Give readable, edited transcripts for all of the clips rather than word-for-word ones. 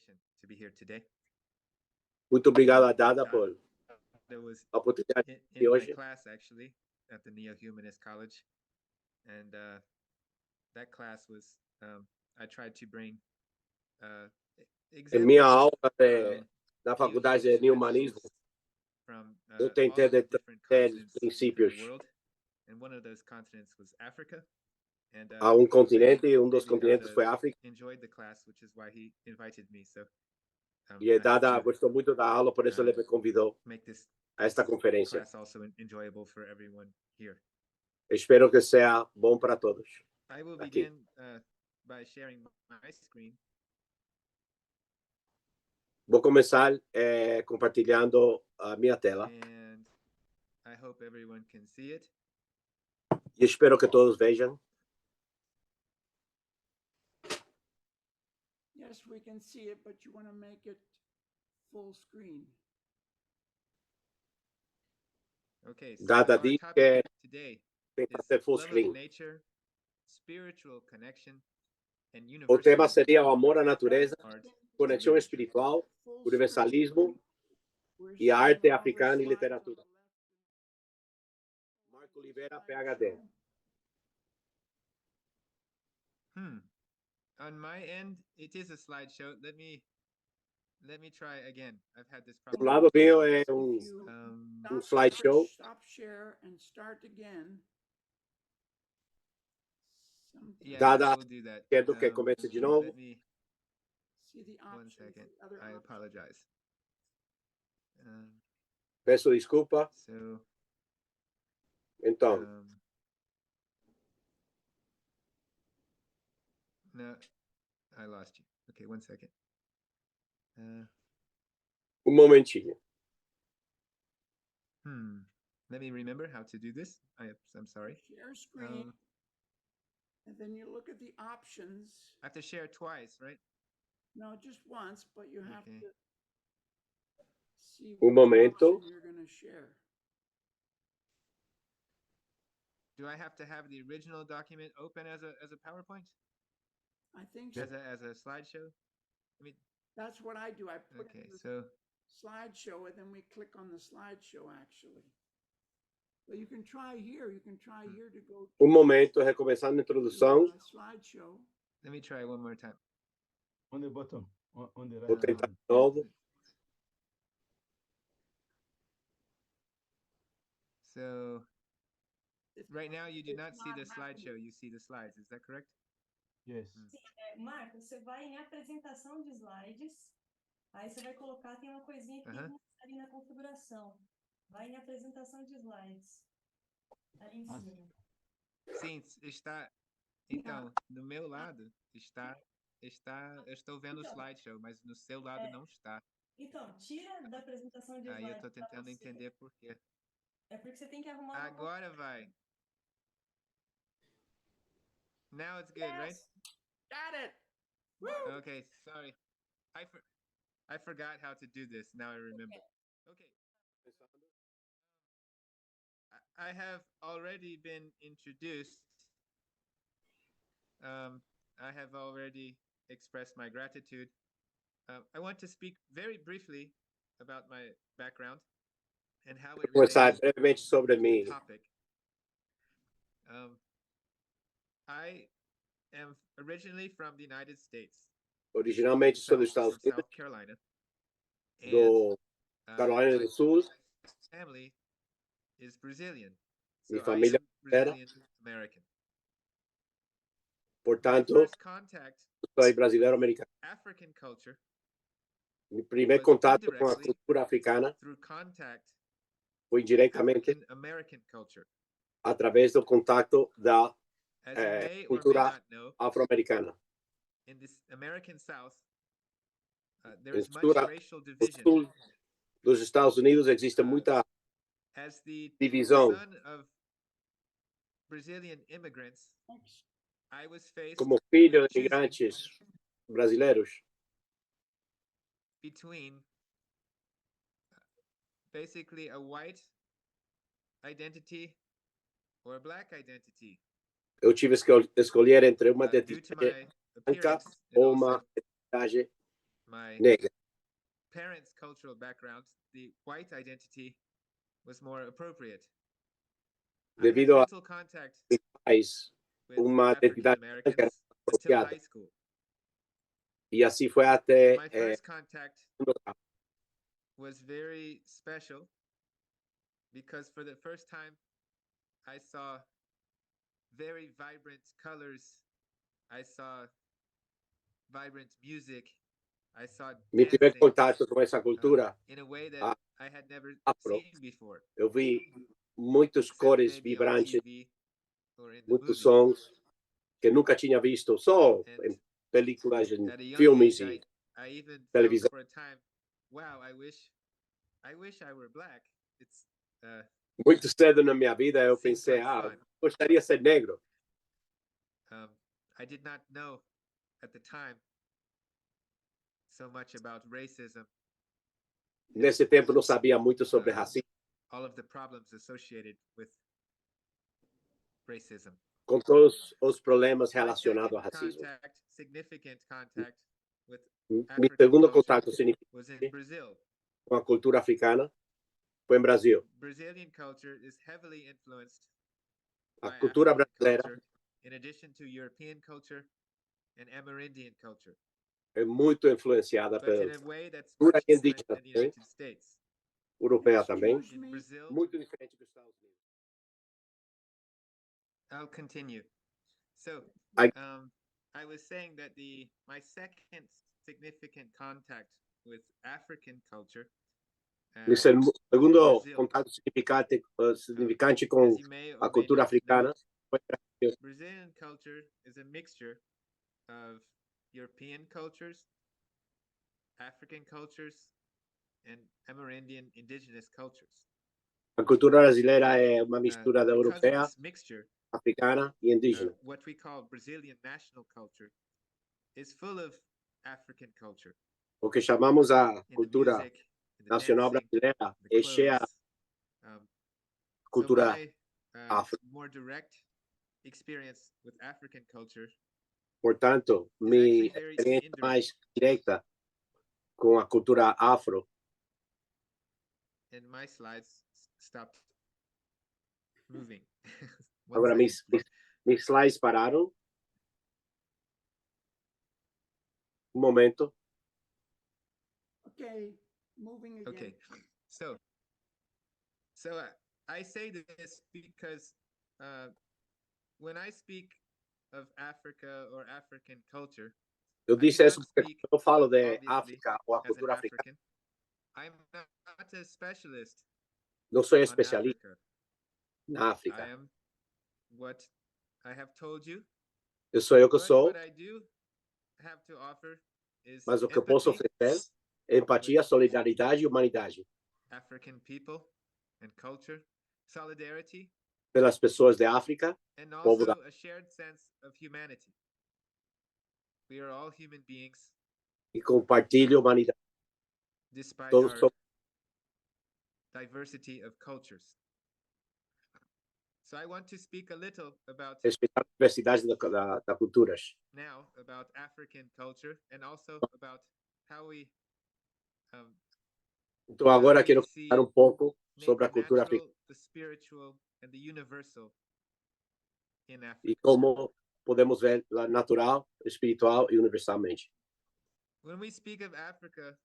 to be here today. Muito obrigado a Dada por There was a oportunidade de in my hoje. class actually at the Neo-Humanist College, and that class was I tried to bring Em minha examples aula na faculdade de Neo-Humanismo, from eu tentei all the trazer different continents of princípios the world, and one of those continents was Africa. And a continente, e dos maybe continentes Dada foi a África. enjoyed the class, which is why he invited me. So E I Dada hope to gostou muito da aula, por isso ele me convidou make this a esta conferência. class also enjoyable for everyone here. Espero que seja bom para todos. I will Aqui. begin by sharing my screen. Vou começar compartilhando a minha tela. And I hope everyone can see it. E espero que todos vejam. Yes, we can see it, but you want to make it full screen. Okay, so Dada our diz topic que today tem is que ser full love screen. of nature, spiritual connection, and O tema universalism. seria o amor à natureza, Art conexão and literature. espiritual, Full universalismo We're e a showing arte all the africana e slides on literatura. the left. Marco Oliveira, PhD. On my end, it is a slideshow. Let me try again. I've had this Do problem. lado meu é If you slideshow. stop share and start again. Yeah, Dada, we'll do that. quero que comece de novo. Let me See the one option, second. the other I option. apologize. Peço desculpa. So Então, no, I lost you. Okay, one second. momentinho. Let me remember how to do this. I'm sorry. Share screen, and then you look at the options. I have to share twice, right? No, just once, but you have to see momento. option you're going to share. Do I have to have the original document open as a PowerPoint? I think so. As a slideshow? I mean, that's what I do. I put okay, in the so slideshow, and then we click on the slideshow actually. But you can try here. You can try here to go. Momento, recomeçando a introdução. Slideshow. Let me try one more time. On the bottom. On the right. Vou tentar de novo. So right now you do not see the slideshow, you see the slides. Is that correct? Yes. Marcos, você vai em apresentação de slides, aí você vai colocar, tem uma coisinha que tem que mostrar ali na configuração. Vai em apresentação de slides. Ali em cima. Sim, está. Então, no meu lado está. Eu estou vendo o slideshow, mas no seu lado não está. Então, tira da apresentação de slides. Aí eu estou tentando entender por quê. É porque você tem que arrumar. Agora vai. Now it's good, right? Got it. Woo! Okay, sorry. I forgot how to do this. Now I remember. Okay. I have already been introduced. I have already expressed my gratitude. I want to speak very briefly about my background and how it relates brevemente sobre to mim. the topic. I am originally from the United States. Originalmente sou dos Estados Unidos, South Carolina. do Carolina do Sul. Family is Brazilian. Minha So I família am Brazilian American. Portanto, My first contact sou brasileiro americano. African culture. Meu primeiro contato com a cultura africana through contact foi indiretamente African American culture. Através do contato da As you may or may cultura not know, afro-americana. in this American South, there Em is much cultura racial do division. sul dos Estados Unidos existe muita As the divisão. son of Brazilian immigrants, I was faced Como filho with de imigrantes brasileiros, between basically a white identity or a black identity. eu tive que escolher entre uma Due to identidade my branca appearance and ou also uma identidade my negra, parents' cultural background, the white identity was more appropriate. I had devido a little contact mi país, with uma African identidade branca era Americans until apropriada. high school. E assim foi And até my first contact was very special because for the first time I saw very vibrant colors. I saw vibrant music. I saw meu primeiro dancing contato com essa cultura in a way that a- I had never afro, seen before, eu vi muitas except cores maybe on vibrantes, TV or in the muitos movies. sons que nunca tinha visto, só And em películas, em at a young filmes age, e I even felt televisão. for a time, wow, I wish I were black. It's Muito cedo na minha vida it eu seems pensei, like fun. gostaria de ser negro. I did not know at the time so much about racism, Nesse tempo não sabia muito sobre racismo, all of the problems associated with racism. com todos os problemas My relacionados ao second racismo. significant contact with Meu African segundo culture contato was in significativo Brazil. com a cultura africana foi em Brasil. Brazilian culture is heavily influenced A by cultura African brasileira culture, in addition to European culture and Amerindian culture, é muito influenciada but in pela a way that's cultura much different indígena than the também, United States. europeia também, Excuse In me. Brazil, muito diferente dos Estados Unidos. I'll continue. So, I- I was saying that my second significant contact with African culture Meu was in segundo Brazil. contato significante com As you may a or may cultura not africana know, foi em Brasil. Brazilian culture is a mixture of European cultures, African cultures, and Amerindian indigenous cultures. A cultura brasileira é uma mistura da Because of europeia, this mixture, africana e indígena. what we call Brazilian national culture is full of African culture. O que chamamos a In the cultura music, in the nacional dancing, brasileira the é cheia clothes. So cultura my afro. more direct experience with African culture Portanto, is minha actually very experiência indirect. mais direta com a cultura afro. And my slides stopped moving. One Agora, second. mis slides pararam. Um momento. Okay, moving again. Okay, so I say this because when I speak of Africa or African culture, Eu I do disse isso not porque speak, quando eu falo de obviously, África ou a as an cultura africana, African. I'm not a specialist não sou on especialista Africa. na I África. am what I have told you, Eu sou eu que but sou, what I do have to offer is mas o que eu posso empathy oferecer é empatia, solidariedade e humanidade African people and culture, solidarity, pelas pessoas de África, and povo da also a shared sense of humanity. We are all human beings, e compartilho a humanidade. despite Todos our somos diversity of cultures. So I want to speak a little about respeitar a diversidade da culturas. now about African culture and also about how we Então agora quero see falar um pouco sobre a the cultura natural, africana the spiritual, and the universal in e Africa. como podemos ver lá natural, espiritual e universalmente. When we speak of Africa,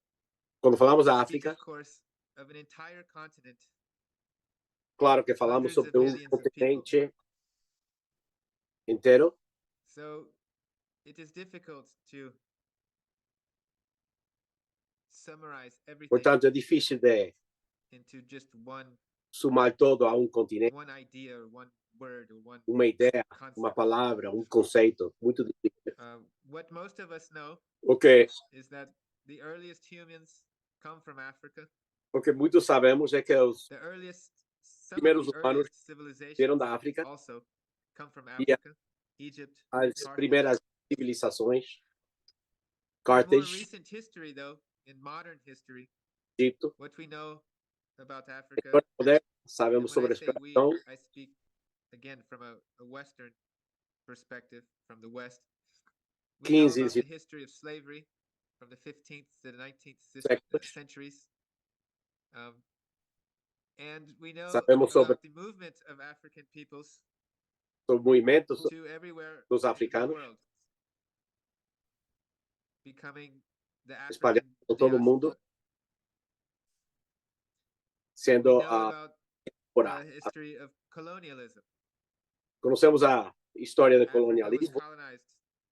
Quando falamos da we speak, África, of course, of an entire continent. claro que falamos Hundreds of sobre millions of continente inteiro. So it is difficult to summarize everything Portanto, é difícil de into just one somar todo a continente, idea or one word or one uma ideia, concept. uma palavra, conceito. Muito difícil. What most of us know Okay. is that the earliest humans come from Africa. O que muitos sabemos é que os Some primeiros of the humanos earliest civilizations vieram da África also come from e Africa, Egypt, as Carthage. primeiras civilizações, In more Carthage, recent history, though, in modern history, Egito, what we know about Africa, história moderna, and sabemos when sobre I a say we, exploração, I speak again from a Western perspective, from the West. We know 15 about the history of slavery from the 15th to the 19th séculos. centuries. And we know Sabemos sobre about the movement of African peoples o movimento to everywhere dos in the africanos world, becoming the espalhados African por todo o mundo, diaspora. We sendo know about the history of colonialism. Conhecemos a história do Africa was colonialismo. colonized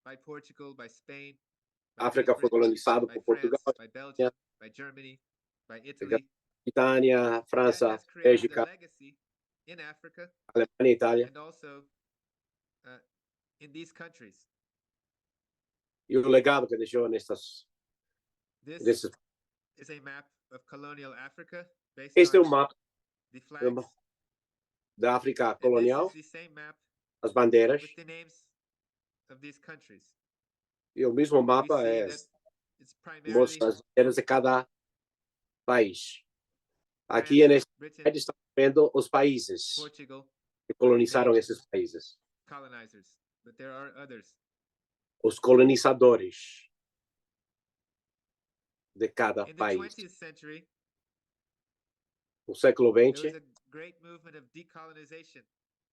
by Portugal, by Spain, A by África Great foi Britain, colonizada by por France, Portugal, by Belgium, by Germany, by Italy. Britânia, That França, has created a Bélgica, legacy in Africa Alemanha, Itália. and also in these countries. E o legado que deixou This nesses. is a map of colonial Africa based Este é on o mapa the flags. da África And colonial, this is the same map as bandeiras. with the names of these countries. E o mesmo We mapa see that it's primarily mostra as bandeiras de cada país. Aqui France, nesse Britain, slide estamos vendo os países Portugal, que colonizaram named esses países. colonizers, but there are others. Os colonizadores de cada In the país. 20th century, No século there was XX, a great movement of decolonization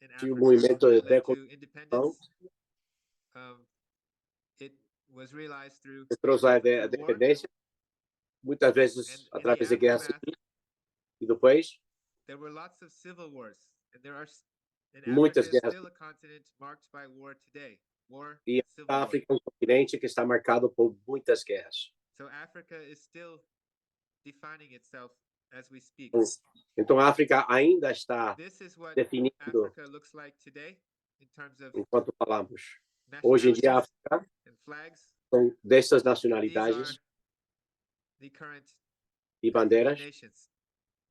in tinha Africa movimento de that led to decolonização independence. It was realized through que trouxe a war, dependência, muitas vezes and in através the de guerra aftermath, civil. E depois, there were lots of civil wars, and there are. And muitas Africa is guerras. still a continent marked by war today. War E and civil a war. África é um continente que está marcado por muitas guerras. So Africa is still defining itself as we speak. Então a África ainda está This is what definindo Africa looks like today in terms of enquanto falamos. Hoje em dia, a nationalities África and flags. são dessas These are nacionalidades the current e African bandeiras, nations.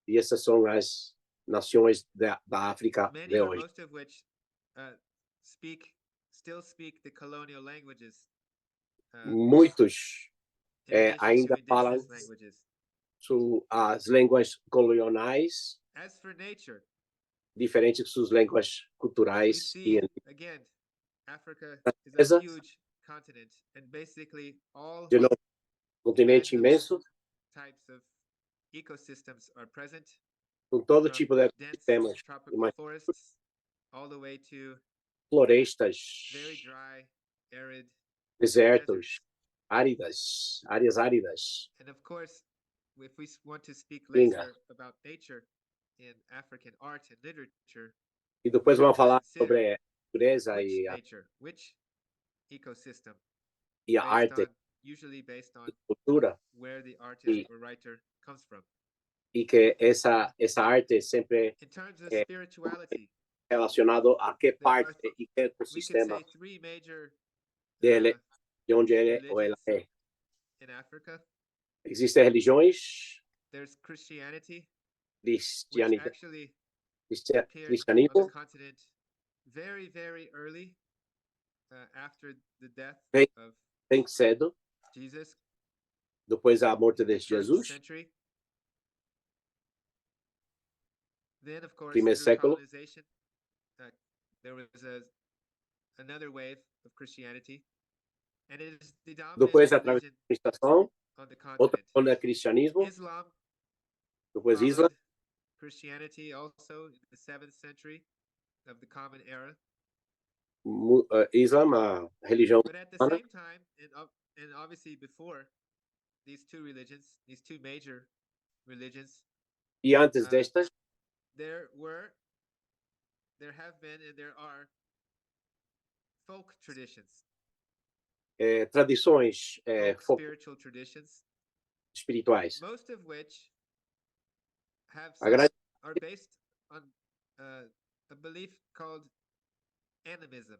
e essas são as nações da África Many de or hoje. most of which still speak the colonial languages. Muitos In addition to ainda falam indigenous languages. as línguas coloniais, As for nature, diferentes de suas línguas we culturais. see, again, Africa is a huge continent, and basically all De novo, continente kinds of imenso, types of ecosystems are present, com todo from tipo de dense ecossistemas, tropical forests all the way to florestas, very dry, arid desertos, deserts. áreas áridas. And of course, if we want to speak Pinga. later about nature in African art and literature, E depois vamos falar consider sobre a natureza which e nature, which ecosystem, a arte, usually based on cultura, where the artist or writer comes from. e que essa arte sempre In terms of é spirituality, relacionado a que there are, parte e que we could ecossistema say, three major dele, de onde ele ou ela religions é. in Africa. Existem religiões, There's Christianity, which cristianismo, actually appeared on the cristianismo continent very, very early after the death bem, of bem cedo, Jesus, depois da morte de first Jesus, century. Then, of course, primeiro through século. colonization, there was another wave of Christianity, and it is the dominant Depois, através da religion administração, on the outra continent. onda é cristianismo, Islam depois Islã, followed Christianity also in the 7th century of the Common Era. Islã, a religião But at the muçulmana, same time, and obviously before these two religions, these two major religions, e antes destas, there have been, and there are folk traditions, tradições folk spiritual traditions, espirituais. most of which A grande are based on a belief called animism.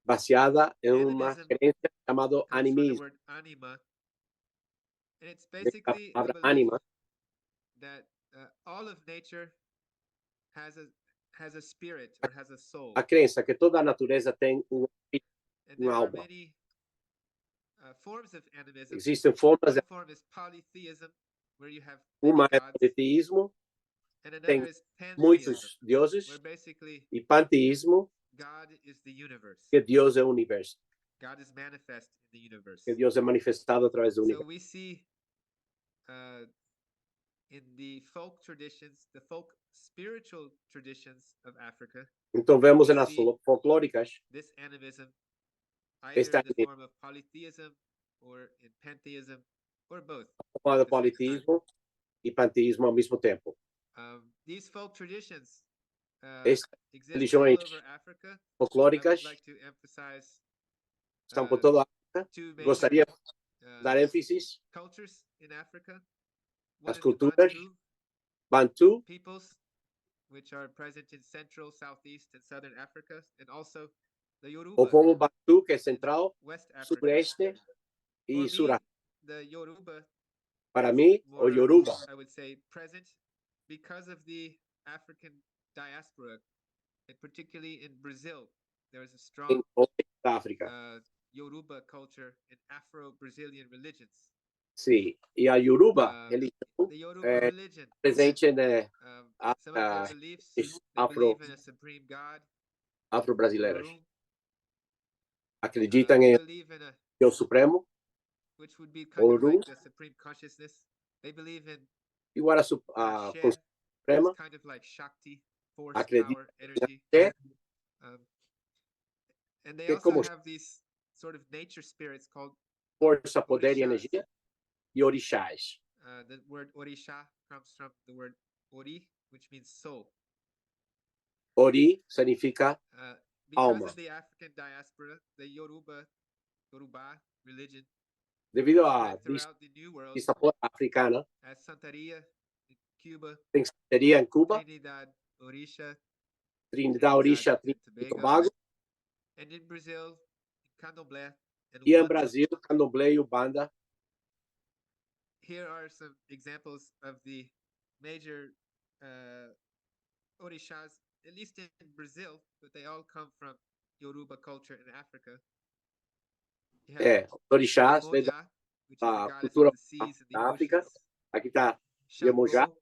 baseada em uma Animism crença chamada comes from the animismo, word anima, and it's da basically a palavra belief anima, that all of nature has a spirit or has a soul. a crença que toda a natureza tem And there are alma. many forms of animism. Existem formas, One form is polytheism, where you have uma many é gods, politeísmo, and another tem is pantheism, muitos deuses, where basically e panteísmo, God is the universe. que Deus é o universo. God is manifest in the universe. que Deus é manifestado através do So universo. we see in the folk traditions, the folk spiritual traditions of Africa, Então vemos we nas see folclóricas this animism either este in the animismo form of polytheism or in pantheism or both. chamado at the same time. politismo e panteísmo ao mesmo tempo. These folk traditions Estas exist all religiões over Africa. I folclóricas would like to emphasize estão por toda a África. two major Gostaria de dar ênfase cultures in Africa. One às is the culturas Bantu Bantu, peoples, which are present in Central, Southeast, and Southern Africa, and also the o Yoruba povo Bantu, que é in central, West Africa. sudeste For e me, sul. the Yoruba Para mim, o more, Yoruba, I would say, present because of the African diaspora, and particularly in Brazil, there is a strong em oeste da África. Yoruba culture and Afro-Brazilian religions. Sim, e a Yoruba religião The Yoruba é religion, presente na some of their beliefs, they afro, believe in a supreme God, afro-brasileiras. Orum. Acreditam They em believe in a, Deus Supremo, which would be kind of Orum, like the supreme consciousness. They believe in igual a Sheh, Consciência Suprema, it's kind of like Shakti, force, acredita power, energy. que And they é also como have these sort of nature spirits called força, poder e orishas. energia, e orixás. The word orisha comes from the word ori, which means soul. Ori significa Because alma. of the African diaspora, the Yoruba religion Devido à spread throughout the New World vista africana, as Santeria in Cuba, tem Santeria em Cuba, Trinidad, Orisha, Trinidad, Orixa, and Trinidad e Tobago, Tobago, and in Brazil, Candomblé and e em Umbanda. Brasil, Candomblé e Ubanda. Here are some examples of the major orishas, at least in Brazil, but they all come from Yoruba culture in Africa. You have Orixás, vem Iemoja, which is the da goddess cultura of the seas and the da África. oceans. Aqui está Shango, Iemoja,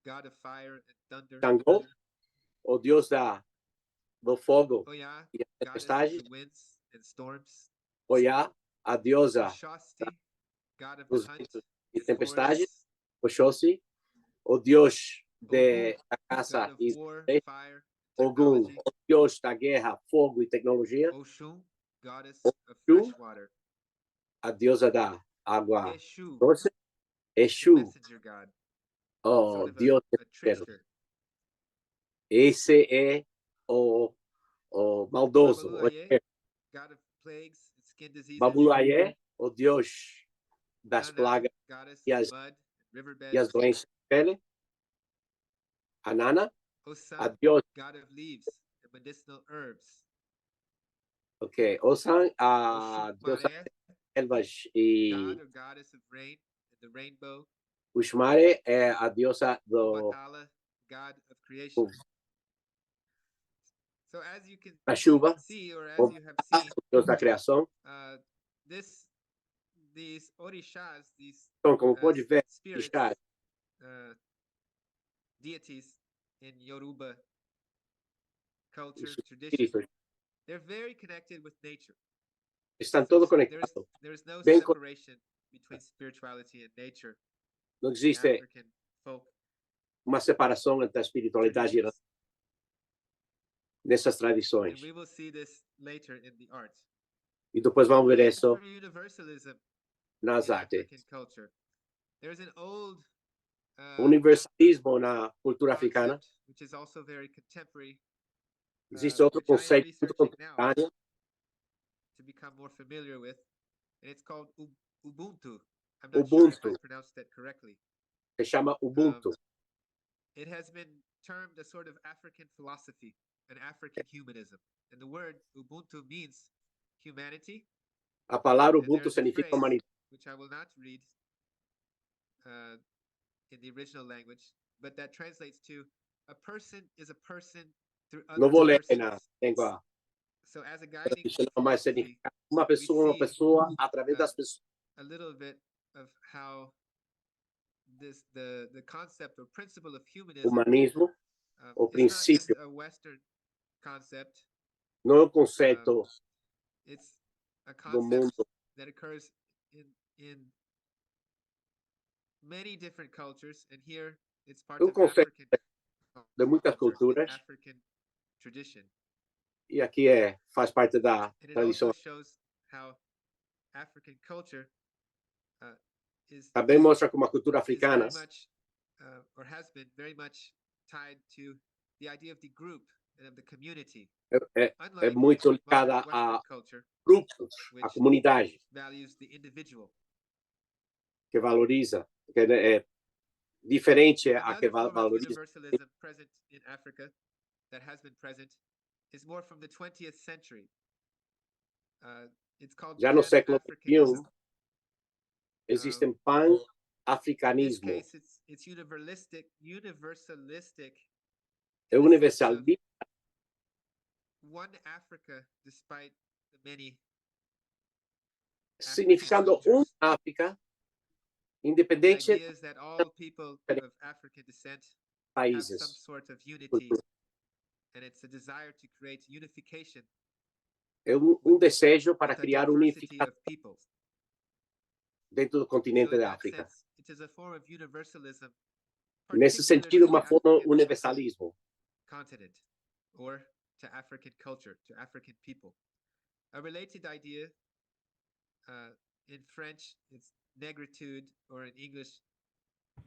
god of fire and thunder. Xangô, o deus do fogo Oya, e da goddess of tempestade. the winds and storms. Oiá, a deusa Oshasti, god of the dos hunt ventos e and tempestade. forests. Oxóssi, o deus Ogun, da caça god of e war, fire, Ogum, technology. o deus da guerra, fogo e tecnologia. Oshun, goddess of Oxum, fresh water. a deusa da água Eshu, doce. the Exu, messenger god, o sort of deus a mensageiro. trickster. Esse é o maldoso, o Babuluaye, god of plagues and skin diseases. Babuluaye, o deus das Nana, plagas goddess e of as, mud, e as riverbeds. doenças da pele. A Nana, Osan, a deus, god of leaves and medicinal herbs. ok, Osan, a deusa Oshumare, das ervas e god or goddess of rain and the rainbow. Uxmare é a deusa Obatala, god of creation. So as you can da chuva, see, or as o you have seen, deus da criação. these orishas, these Então, como pode ver, spirits, orixás deities in Yoruba culture, os tradition, espíritos they're very connected with nature. estão todos conectados. There's no Bem separation between spirituality and nature Não in existe African folk uma separação entre a espiritualidade e traditions. nessas tradições. And we will see this later in the art. E depois vamos ver As isso for universalism nas in artes. African culture, there's an old O universalismo na cultura africana. concept, which is also very contemporary, Existe outro which I am conceito muito researching now contemporâneo, to become more familiar with, and it's called Ubuntu. I'm not sure if I Ubuntu, pronounced that correctly. que chama Ubuntu. It has been termed a sort of African philosophy, an African humanism. And the word Ubuntu means humanity. A palavra And Ubuntu there's a significa phrase, humanidade. which I will not read in the original language, but that translates to a person is a person through other Não vou ler persons. na língua So as a guiding tradicional, mas philosophy, significa uma pessoa através das pessoas. a little bit of how the concept or principle of humanism Humanismo, o is not just princípio, a Western concept. não é um conceito It's a do concept mundo, that occurs in many different cultures, and here it's part of conceito African de muitas culture, the culturas, African tradition. e aqui faz parte da And it tradição. also shows how African culture uh, is Também mostra como a cultura very africana much, or has been very much tied to the idea of the group and of the community. é Unlike muito modern ligada Western a culture, grupos, a which comunidade, values the individual. que valoriza, que é diferente a que Another form of valoriza. universalism present in Africa that has been present is more from the 20th century. It's called Já no século Pan-Africanism. XXI, existe In this pan-africanismo, case, it's universalistic é in the sense of universalismo, one Africa, despite the many African significando cultures. África, The independente idea is that all people of African descent have some países. sort of unity, and it's a desire to create unification É desejo para with a criar diversity unificação of peoples. dentro do So continente in da that África. sense, it is a form of universalism, Nesse particular sentido, to uma the forma African universalismo. continent or to African culture, to African people. A related idea in French, it's negritude, or in English,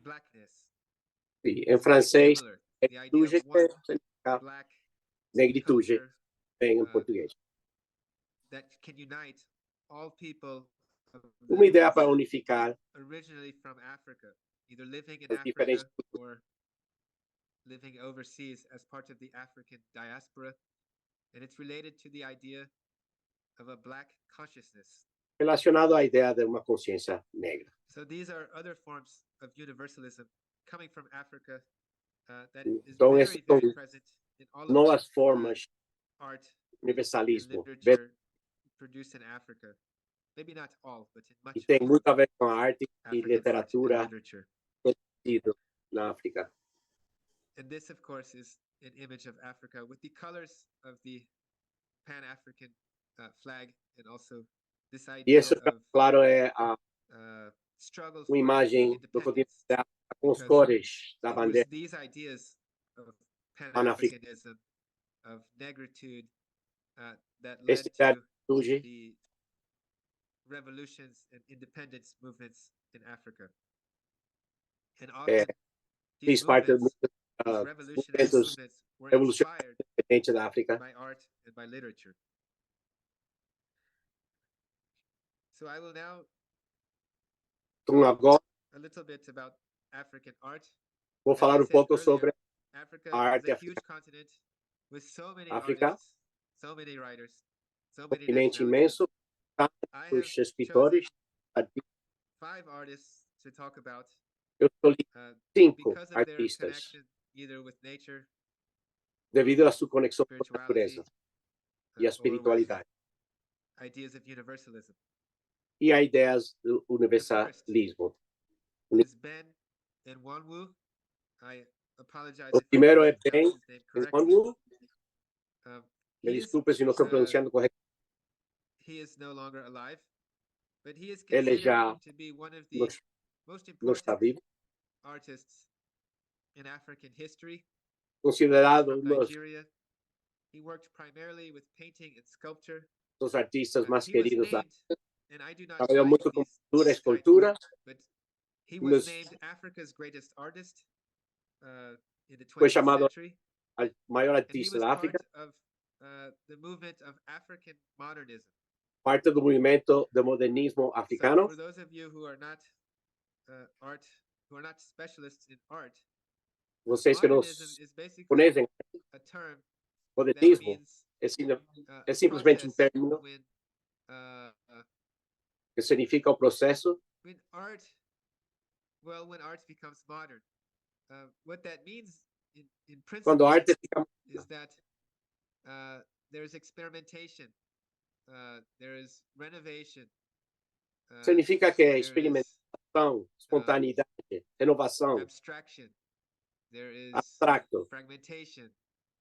blackness. Sim, em It's very francês, similar. The idea negritude of one significa black negritude, culture em português. that can unite all people of Uma the ideia para unificar originally from Africa, either living in as diferentes Africa or living overseas as part of the African diaspora. And it's related to the idea of a black consciousness. relacionado à ideia de uma consciência negra. So these are other forms of universalism coming from Africa that is Então, very, essas são very present in all of novas the formas art de and universalismo. literature produced in Africa. Maybe not all, but in much E tem of muito a ver com a arte e African art literatura and literature. produzido na África. And this, of course, is an image of Africa with the colors of the Pan-African flag, and also this E idea isso, of claro, é struggle uma for imagem do continente independence. da África com os Because cores da it was bandeira these ideas of pan-africana. Pan-Africanism, of negritude, that Essa led ideia to de negritude the revolutions and independence movements in Africa. And often these fez parte movements, dos these revolutionary movimentos movements, were revolucionários inspired independentes da África. by art and by literature. So I will now Então, agora, a little bit about African art. vou As falar I um said pouco earlier, sobre Africa a is arte a africana. huge continent with so many África, artists, so many writers, so many continente nationalities. imenso, I have os chosen escritores, artistas. 5 artists to talk about Eu escolhi 5 because of their artistas connection either with nature, devido à sua conexão com a spirituality, natureza e a or with espiritualidade ideas of universalism. e a ideias do The first universalismo. is Ben Nwanwu. I apologize O if I primeiro é didn't Ben pronounce his name correctly. Nwanwu. Me He is desculpe se não estou pronunciando corretamente. he is no longer alive, but he is Ele considered já to be one of the não, most não está important vivo. artists in African history. Considerado From um dos Nigeria, he worked primarily with painting and sculpture. artistas mais He was queridos da named, and I do not trabalhou like muito com these pintura e titles, escultura. but he Um was dos- named Africa's greatest artist in the Foi 20th chamado century, o maior and he artista was da part África, of the movement of African modernism. parte do movimento do modernismo So africano. for those of you who are not who are not specialists in art, Vocês que não modernism is basically conhecem a term that modernismo, means é simplesmente process término when que significa o processo when art becomes modern. What that means in quando principle a arte fica. is that there's experimentation, there is renovation, Significa que é there is experimentação, espontaneidade, renovação, abstraction, there is abstracto, fragmentation,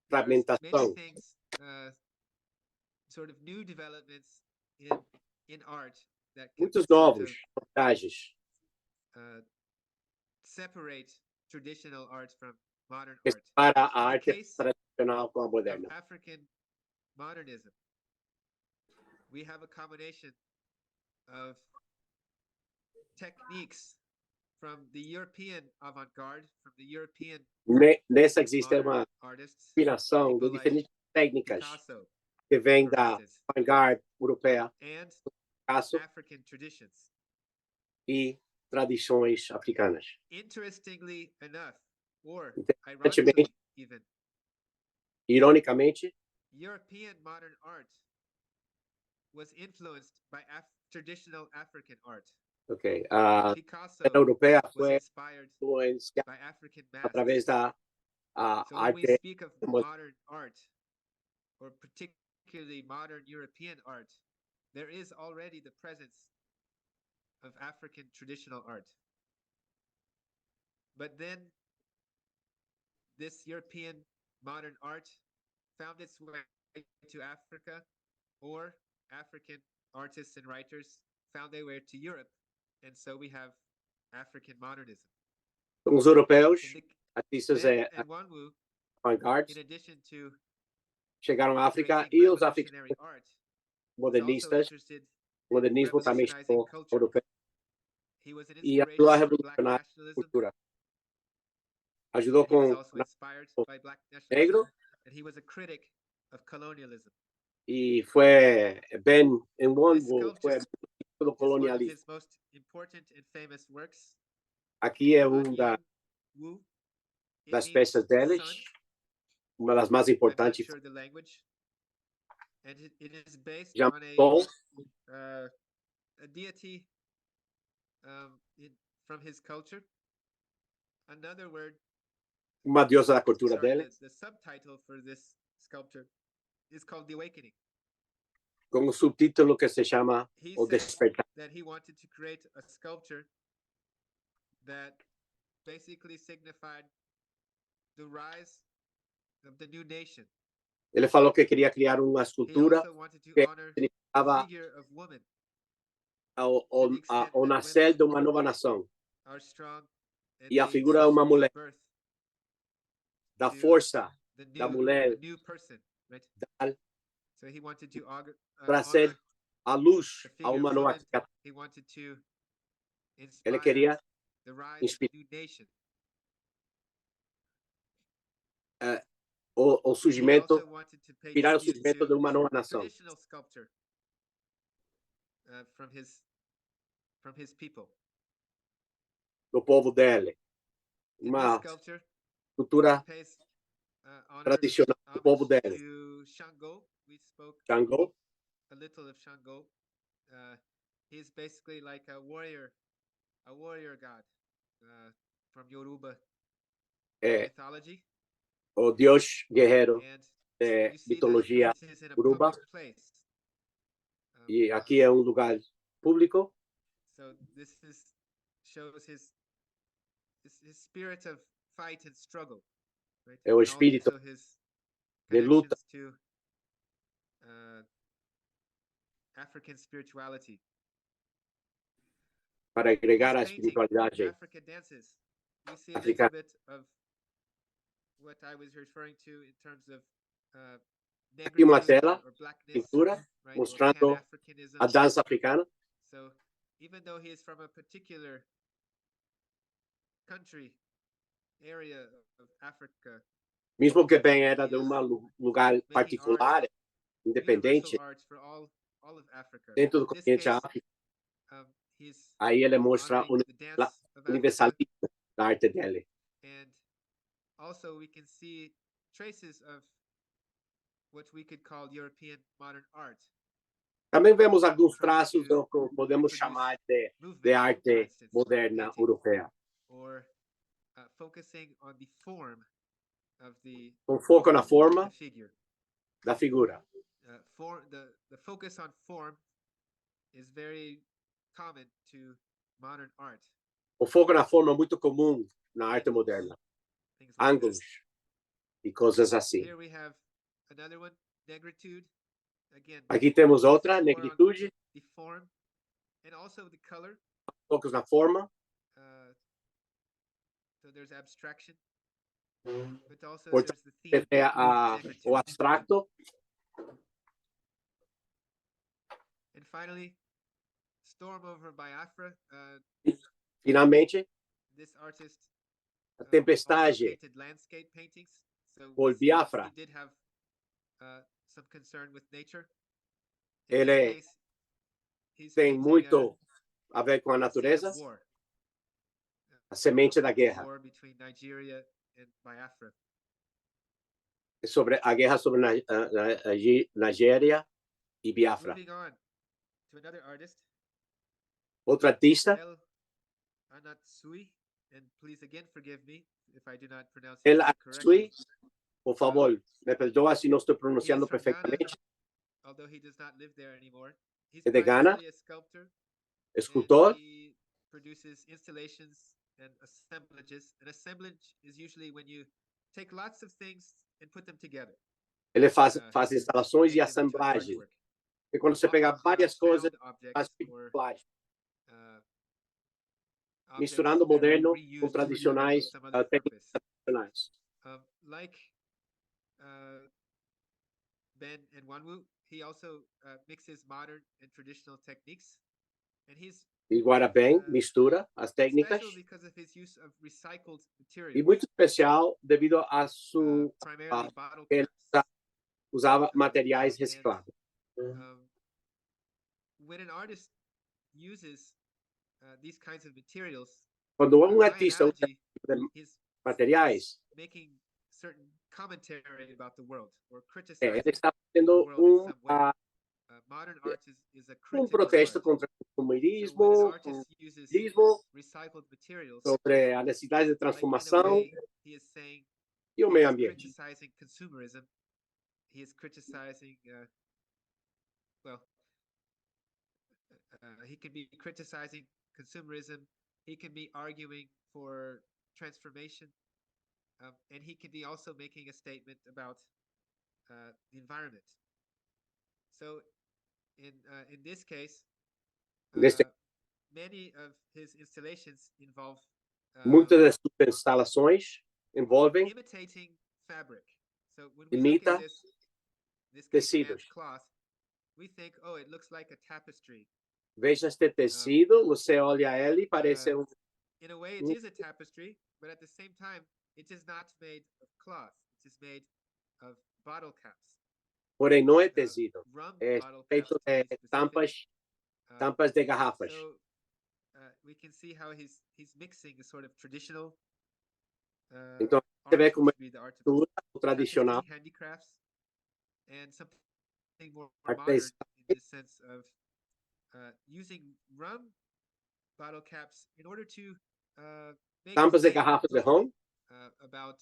there's many fragmentação, things, sort of new developments in in art that can muitos sort novos, of montagens. separate traditional art from modern Que art. separa a In the arte case tradicional com a of moderna. African modernism, we have a combination of techniques from the European avant-garde, from the European Nessa existe modern uma artists, combinação de people like diferentes técnicas Picasso, que vêm for da instance, vanguarda europeia, and Picasso, African traditions. e tradições africanas. Interestingly enough, or Interessantemente, ironically even, ironicamente, European modern art was influenced by traditional African art. okay, a Picasso europeia was foi inspired influenciada by African através masks. da So when we arte speak of modern art, or particularly modern European art, there is already the presence of African traditional art. But then this European modern art found its way to Africa, or African artists and writers found their way to Europe, and so we have African modernism. os europeus, In the, artistas Ben and Wanwu, avant-garde, in addition to chegaram à África creating e os revolutionary africanos art, was also modernistas, interested o modernismo também revolutionizing chegou culture. europeu He was an e ajudou a inspiration for Black revolucionar a nationalism, cultura. Ajudou and he was com also o inspired by Black negro nationalism, and he was a critic of colonialism. e foi Ben This Nwonwu sculpture foi pelo is one of colonialismo. his most important and famous works. Aqui é Wu. It das means peças deles, sun. uma das mais I'm not importantes. sure the language. And it is based Já on a deity from his culture. Another word, uma deusa da cultura sorry, dele, the subtitle for this sculpture is called The Awakening. com um subtítulo que se chama He O said Despertar. that he wanted to create a sculpture that basically signified the rise of the new nation. Ele falou que queria criar uma He escultura also wanted to que honor the significava figure of woman, o nascer de uma nova nação. are strong, and E a they figura é uma give mulher, birth da to força the da mulher, new person, right? dar So he wanted to para ser honor a luz the a figure uma of nova woman. criatura. He wanted to Ele inspire queria the rise of inspirar the new nation. o He surgimento, also wanted to pay inspirar o tribute surgimento de to uma nova nação. traditional sculpture from his people. Do povo dele. In this Uma sculpture, cultura he pays honor, tradicional do povo homage dele. to Shango. We spoke Xangô a little of Shango. He's basically like a warrior god from Yoruba é mythology. o deus guerreiro And de you see that mitologia this is in a Yoruba. public place. E aqui é um lugar público. So this shows his spirit of fight and struggle, right? É o And espírito also his de luta connections to African spirituality. para agregar a This painting, espiritualidade Africa Dances, we see a little africana. bit of what I was referring to in terms of Aqui uma negritude tela, or blackness, pintura, right? Or mostrando Pan-Africanism. a dança africana. So even though he is from a particular country, area of Africa, Mesmo que bem era de um lugar particular, independente, universal arts for all of Africa. dentro do In this continente case, África, he's aí ele mostra honoring o the dance of Africa, universalismo da arte dele. and also we can see traces of what we could call European modern art. Também vemos alguns Trying traços to do que podemos reproduce chamar de movement, for arte instance, moderna painting, europeia, or focusing on the form of the com foco na forma figure. da figura. The focus on form is very common to modern art. O foco na forma é muito comum na arte Angles, moderna. things like Ângulos this. e coisas assim. Here we have another one, negritude. again, Aqui temos outra, more on negritude, the form and also the color. focos na forma. So there's abstraction, but also Portanto, there's the theme é of o negritude. abstracto. And finally, Storm over Biafra. Finalmente, This artist a also tempestade painted landscape paintings. So por we see Biafra. he did have some concern with nature. In Ele this case, he's tem painting muito a ver com a scene of natureza, war. a semente da guerra, War between Nigeria and Biafra. sobre a guerra sobre Nigéria e Biafra. Moving on to another artist, Outro artista, El Anatsui, and please again forgive me if I do not pronounce his El name correctly. Atsui, por favor, me perdoa se não estou He is pronunciando from Ghana, perfeitamente. although he does not live there anymore. He's É de Ghana, primarily a sculptor, escultor. and he produces installations and assemblages. An assemblage is usually when you take lots of things and put them together. Ele faz to instalações e make them into an assemblagens. artwork. E quando você pega Often, várias coisas, found faz objects or plágio, objects misturando o that are moderno com reused tradicionais, for some other técnicas purpose. tradicionais. Like Ben and Wanwu, he also mixes modern and traditional techniques, and he's Igual bem, mistura as técnicas. special because of his use of recycled E materials, muito especial devido a sua primarily bottle ele caps. usava materiais reciclados. When an artist uses these kinds of materials, Quando by artista usa analogy, he's materiais, making certain commentary about the world or ele criticizing está the fazendo world in some way. Modern art is a critic of protesto art. contra o So when an consumismo, artist uses recycled materials, sobre a necessidade de like in a transformação way, he is saying e o he meio is ambiente. criticizing consumerism. He is criticizing, he can be criticizing consumerism. He can be arguing for transformation, and he can be also making a statement about the environment. So, in this case, many of his installations involve Muitas das suas instalações envolvem imitating fabric. So when we look imita at this case, tecidos. cloth, we think, oh, it looks like a tapestry. Veja este tecido, você olha ele e parece In a way, it is a tapestry, but at the same time, it is not made of cloth. It is made of bottle caps. porém não é tecido. Rum É bottle caps, feito to be de specific. tampas de garrafas. So we can see how he's mixing a sort of traditional Então, você art, vê como which would be the art of o tradicional, tapestry, handicrafts, and something more arte modern in the sense of using rum bottle caps in order to make tampas de statements garrafas de rum, about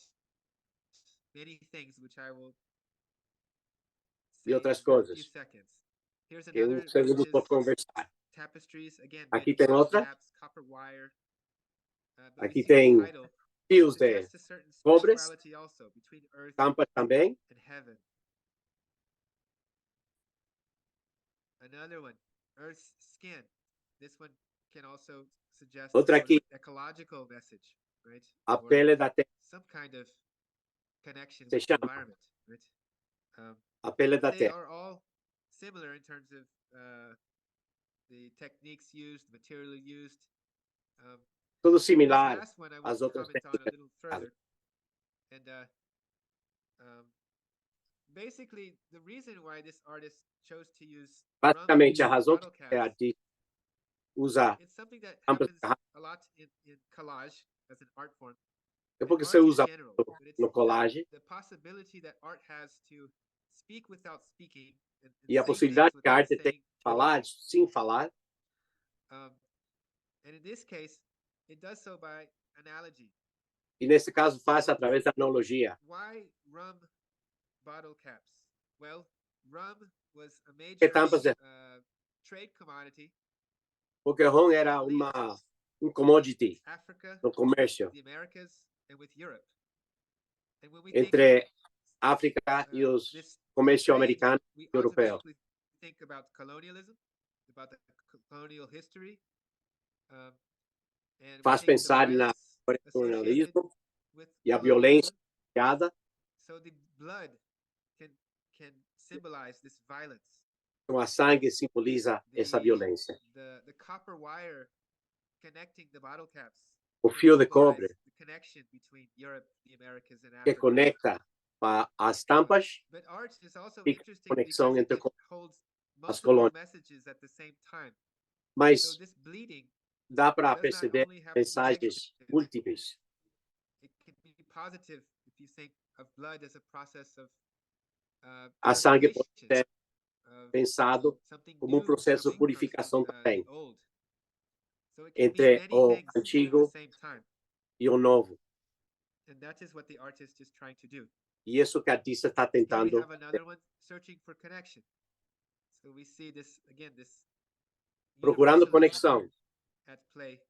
many things, which I will e say outras in a coisas. few seconds. Here's Que another, segundo which para is conversar. tapestries, again, Aqui made tem of outra. caps, copper wire. But Aqui we see tem the title fios de suggests a certain cobres, spirituality also between earth tampas também. and heaven. Another one, Earth's skin. This one can also suggest a Outra sort aqui, of ecological message, right? a Or pele da terra, some kind of connection se with the chama environment, right? a pele da They terra. are all similar in terms of the techniques used, the material used. Tudo This similar last one I às will outras comment on a técnicas. little further. And basically, the reason why this artist chose to use Basicamente, a rum razão bottle que a caps, artista usa it's something that tampas de happens garrafa a lot in collage as an art form. é And porque art você in usa general, but it's no collage the possibility that art has to speak without speaking and e a say possibilidade things que a without arte tem saying de falar anything. sem falar. And in this case, it does so by analogy. E nesse caso faz através da analogia. Why rum bottle caps? Well, rum was a Que major tampas de... trade commodity. Porque rum era commodity Africa, no comércio the Americas, and with Europe. And when we entre think África e os comercio trade, americano we e europeo. automatically think about colonialism, about the colonial history, and we Faz think of the pensar na violence história do associated colonialismo with e a colonialism. violência associada So the blood can symbolize this violence. com a sangue simboliza essa violência. The copper wire connecting the bottle caps O can fio de symbolize cobre the connection between Europe, the Americas, and que Africa. conecta as tampas But art is also e interesting conexão because entre it holds as multiple colônias. messages at the same time. So Mas this bleeding dá para does not perceber only have to be mensagens negative. múltiples. It can be positive if you think of blood as a process of A sangue pode purification, ser pensado something como new processo de coming from purificação também, the old. So it can mean entre many o things at the antigo same time. e o novo. And that is what the artist is trying to do. E isso que a artista está Here we tentando. have another one, searching for connection. So we see this again, this Procurando universalism conexão. at play.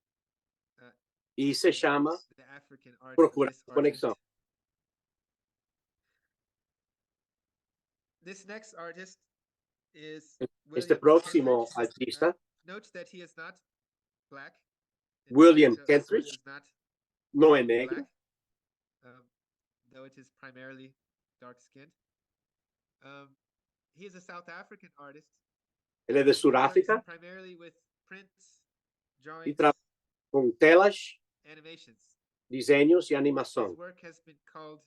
E se chama The African art of Procurando this artist. Conexão. This next artist is Este William próximo Kentridge. artista, Note that he is not black. William His art Kentridge, is not não é negro, black, though it is primarily dark-skinned. He is a South African artist. ele é de He works Sudáfrica primarily with prints, e drawings, trabalha com telas, animations. desenhos e His animação. work has been called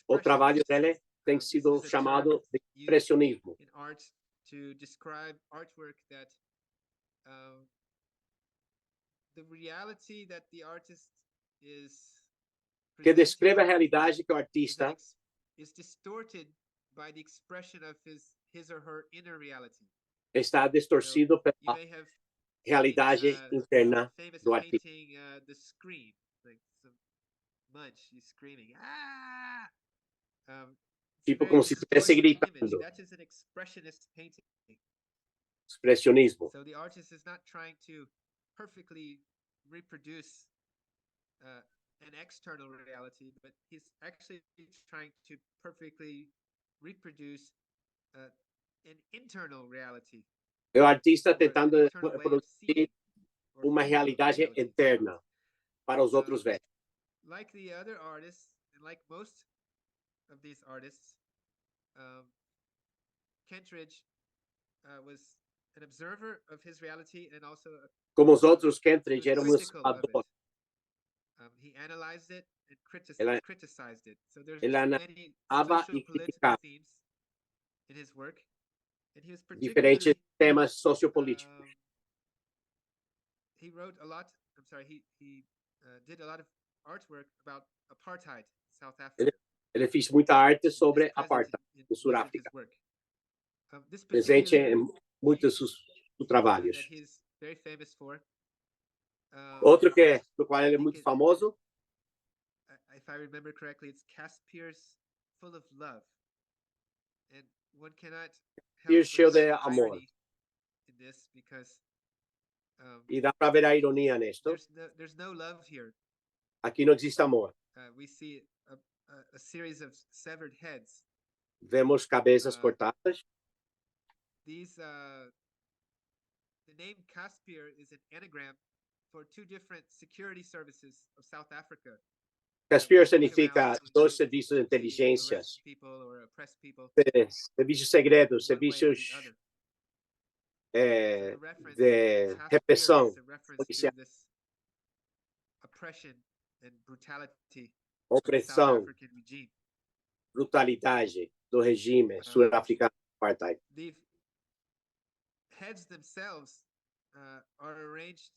O trabalho expressionist. dele tem This sido is a chamado term de used expressionismo, in art to describe artwork that the reality that the artist is que descreve a presenting realidade que o artista is distorted by the expression of his or her inner reality. está distorcido You pela may have realidade interna famous do artista. painting, The Scream, like some munch, he's screaming, ah! Tipo Very como se estivesse distorted image. gritando. That is an expressionist painting. Expressionismo. So the artist is not trying to perfectly reproduce an external reality, but he's actually trying to perfectly reproduce an internal reality. É o artista or an tentando internal way of produzir seeing or uma feeling realidade reality. interna para os outros verem. Like the other artists, and like most of these artists, Kentridge was an observer of his reality and also Como os outros, Kentridge was era um critical of observador. it. He analyzed it and criticized it. So there's Ele many analisava social e political criticava themes in his work, and he was diferentes particularly temas sociopolíticos. he wrote a lot. I'm sorry, he did a lot of artwork about apartheid in South Africa. Ele fez muita arte sobre It's present apartheid in em most of Sudáfrica. his work. This Presente particular em muitos dos trabalhos. that he's very famous for. Outro do qual ele é I think muito famoso, if I remember correctly, it's Caspier's Full of Love. And one cannot help Caspier but cheio see de the amor. irony in this because E dá para ver a ironia nisto. there's no love here. Aqui não existe amor. We see a series of severed heads. Vemos cabeças cortadas. These the name Caspier is an anagram for two different security services of South Africa. Caspier significa dois serviços de inteligências, serviços segredos, serviços de repressão policial, opressão, brutalidade do regime sul-africano apartheid. The heads themselves are arranged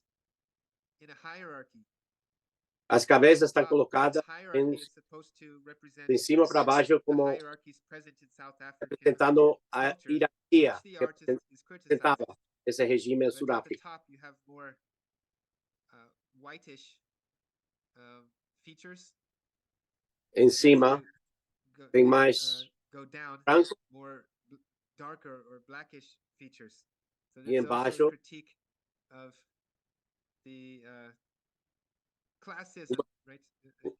in a hierarchy. As cabeças estão colocadas de cima para baixo como representando a hierarquia que representava esse regime sul-africano. Em cima tem mais branco e embaixo right?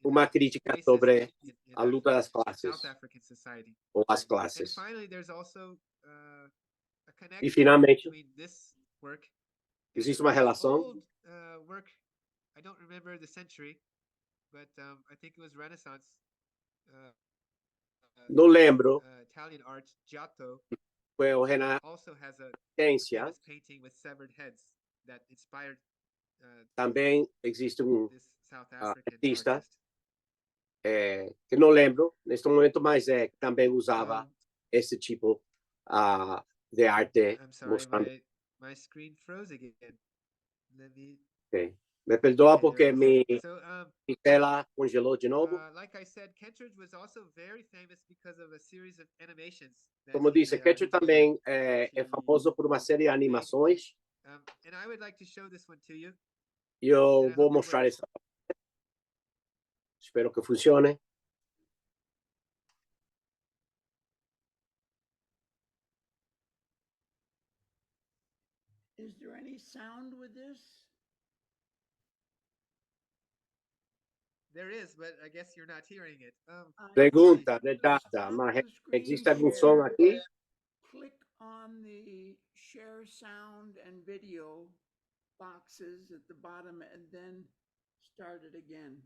uma crítica sobre a luta das in classes South African society. ou as And classes. finally, there's also a E connection finalmente between this work and existe a uma very relação. old work. I don't remember the century, but I think it was Renaissance. Não lembro, Italian art, Giotto, foi o also has a Renascença. famous painting with severed heads that inspired Também existe this South African artista, artist. que não lembro neste momento, mas que também usava Um, esse tipo de arte. I'm sorry, Mostrando. my screen froze again. Let me. Okay. Me perdoa Okay, porque there it is. So, minha tela congelou de novo. like I said, Kentridge was also very famous because of a series of animations. Como disse, Ketchup também é famoso por uma série de animações. And I would like to show this one to you. E eu vou mostrar essa. Espero que funcione. Is there any sound with this? There is, but I guess you're not hearing it. Pergunta, verdade, mas existe algum som aqui? Click on the share sound and video boxes at the bottom and then start it again.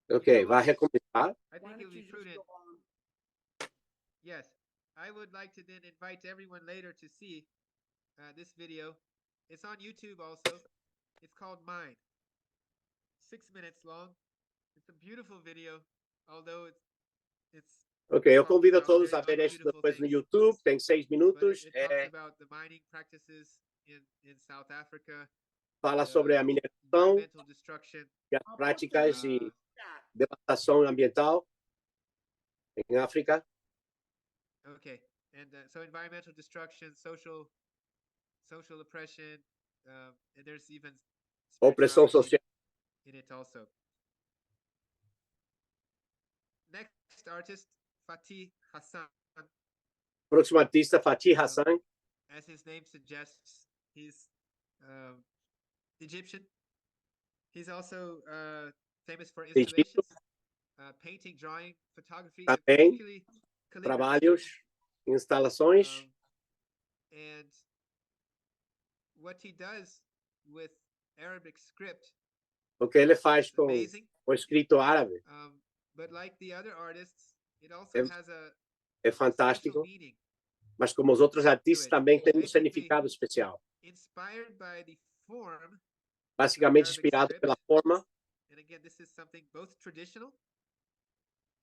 Ok, vai recomeçar. I think it would be prudent. Yes, I would like to then invite everyone later to see this video. It's on YouTube also. It's called Mine. 6 minutes long. It's a beautiful video, although it's Ok, eu convido a todos a ver isso depois no YouTube. Tem 6 minutos. It talks about the mining practices in South Africa. Fala sobre a mineração, Environmental destruction. e as práticas de devastação ambiental em África. Okay, and so environmental destruction, social oppression, and there's even Opressão social. in it also. Next artist, Fatih Hassan. Próximo artista, Fatih Hassan. As his name suggests, he's Egyptian. He's also famous for installations, painting, drawing, photography, Também, particularly trabalhos, instalações. And what he does with Arabic script, O que ele faz com o escrito árabe but like the other artists, it also has é fantástico, mas como os outros artistas também tem um significado especial. Inspired by the form, basicamente inspirado pela forma. And again, this is something both traditional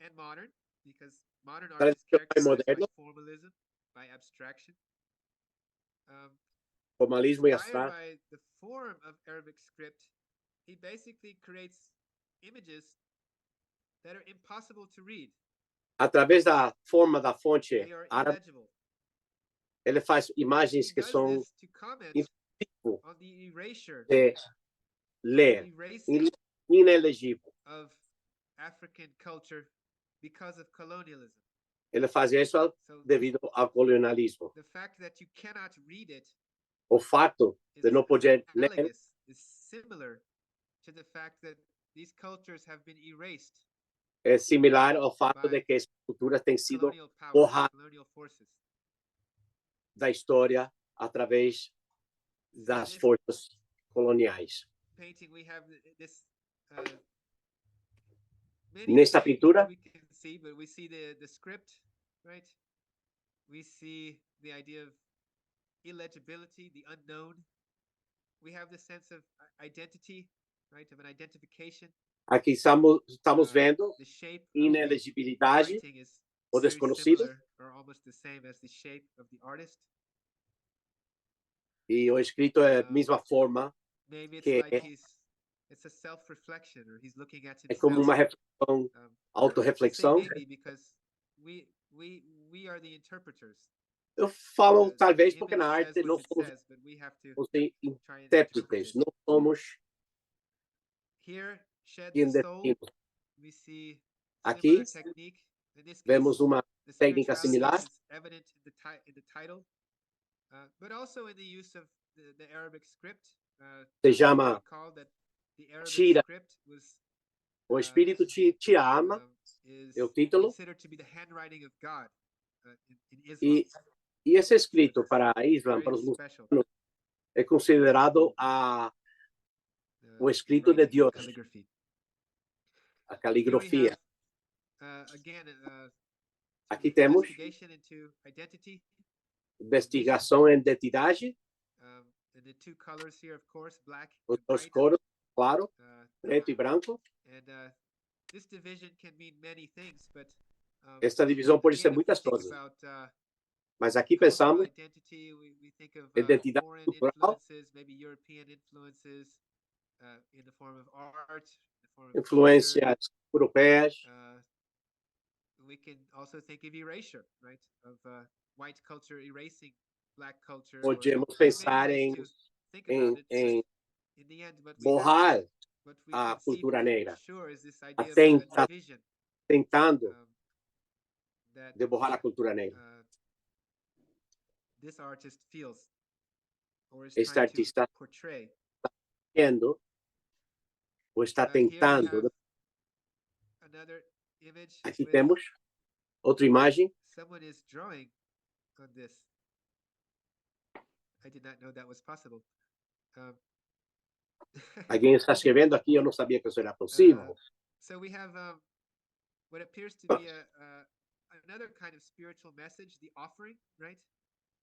and modern, because modern art is characterized by formalism, by abstraction. Formalismo e abstrato. By the form of Arabic script, he basically creates images that are impossible to read. Através da forma da fonte árabe, ele faz imagens que são impossíveis de ler, inelegível. Of African culture because of colonialism. Ele faz isso devido ao colonialismo. The fact that you cannot read it, o fato de não poder ler is similar to the fact that these cultures have been erased. É similar ao fato de que as culturas têm sido borradas da história através das forças coloniais. Nesta pintura, we see the script, right? We see the idea of illegibility, the unknown. We have the sense of identity, right? Of an identification. Aqui estamos vendo inelegibilidade, o desconhecido, e o escrito é a mesma forma que é como uma reflexão, autorreflexão. Eu falo talvez porque na arte não somos intérpretes, não somos aqui vemos uma técnica similar. Se chama tira, o Espírito te ama, é o título, e esse escrito para a Islã, para os muçulmanos, é considerado o escrito de Deus, a caligrafia. Aqui temos investigação em identidade, os dois cores, claro, preto e branco. Esta divisão pode ser muitas coisas, mas aqui pensamos em identidade cultural, influências europeias. We can also think of erasure, right? Of white culture erasing black culture. Podemos pensar em borrar a cultura negra, tentando de borrar a cultura negra. Este artista está vendo ou está tentando. Aqui temos outra imagem. Someone is drawing on this. I did not know that was possible. Alguém está escrevendo aqui, eu não sabia que isso era possível. So we have what appears to be another kind of spiritual message, the offering, right?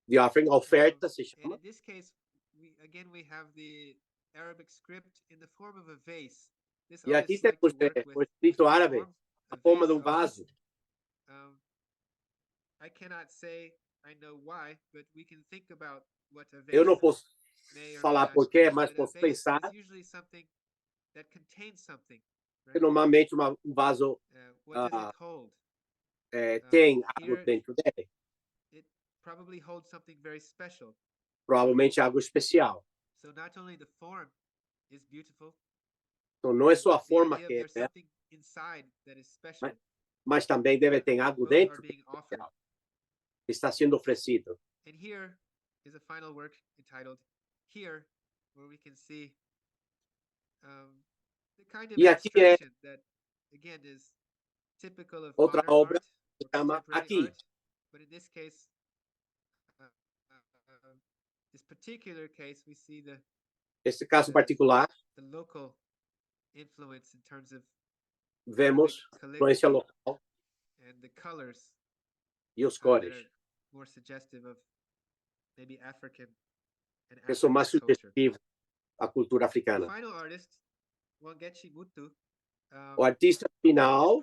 The offering, oferta se chama. And in this case, we have the Arabic script in the form of a vase. E aqui temos o escrito árabe, a forma de vaso. I cannot say I know why, but we can think about what a vase. Eu não posso falar porquê, mas posso pensar. Usually something that contains something. Right? Normalmente vaso what does it hold? Tem algo dentro dele. It probably holds something very special. Provavelmente algo especial. So not only the form is beautiful. Então não é só a forma que é, inside that is special. Mas também deve ter algo dentro que está sendo oferecido. And here is a final work entitled Here, where we can see the kind of abstraction that again is typical of outra modern obra art, se chama Aqui. Art, but in this case, this particular case, we see este caso particular, the local influence in terms of vemos influência local and the colors e os cores more suggestive of maybe African and que são mais sugestivos à cultura africana. The final artist, Wangechi Mutu, o artista final,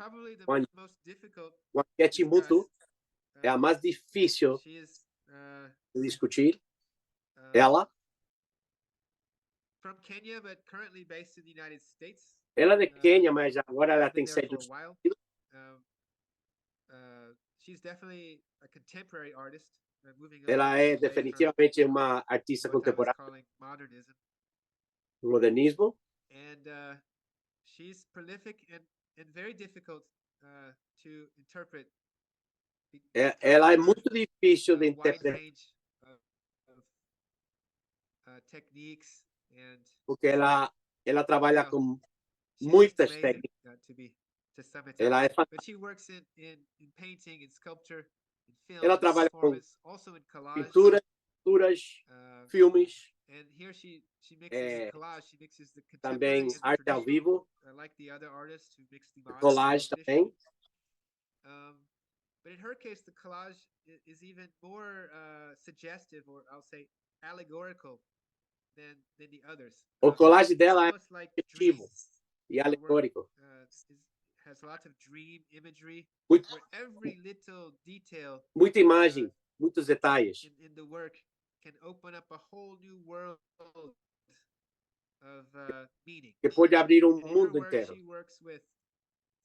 Wangechi Mutu, é a mais difícil de discutir. Ela from Kenya, but currently based in the United States. Ela é de Quênia, mas agora ela tem sede nos Estados Unidos. She's definitely a contemporary artist. Ela é definitivamente uma artista contemporânea. Modernismo. And she's prolific and very difficult to interpret. Ela é muito difícil de interpretar. Techniques and porque ela trabalha com muitas técnicas. Ela é fantástica. Ela trabalha com pinturas, filmes, também arte ao vivo, collage também. But in her case, the collage is even more suggestive, or I'll say allegorical, than the others. O collage dela é sugestivo e alegórico. Has a lot of dream imagery, muito, where every little detail, muita imagem, muitos detalhes. In the work can open up a whole new world of meaning. Que pode abrir mundo work, inteiro. She works with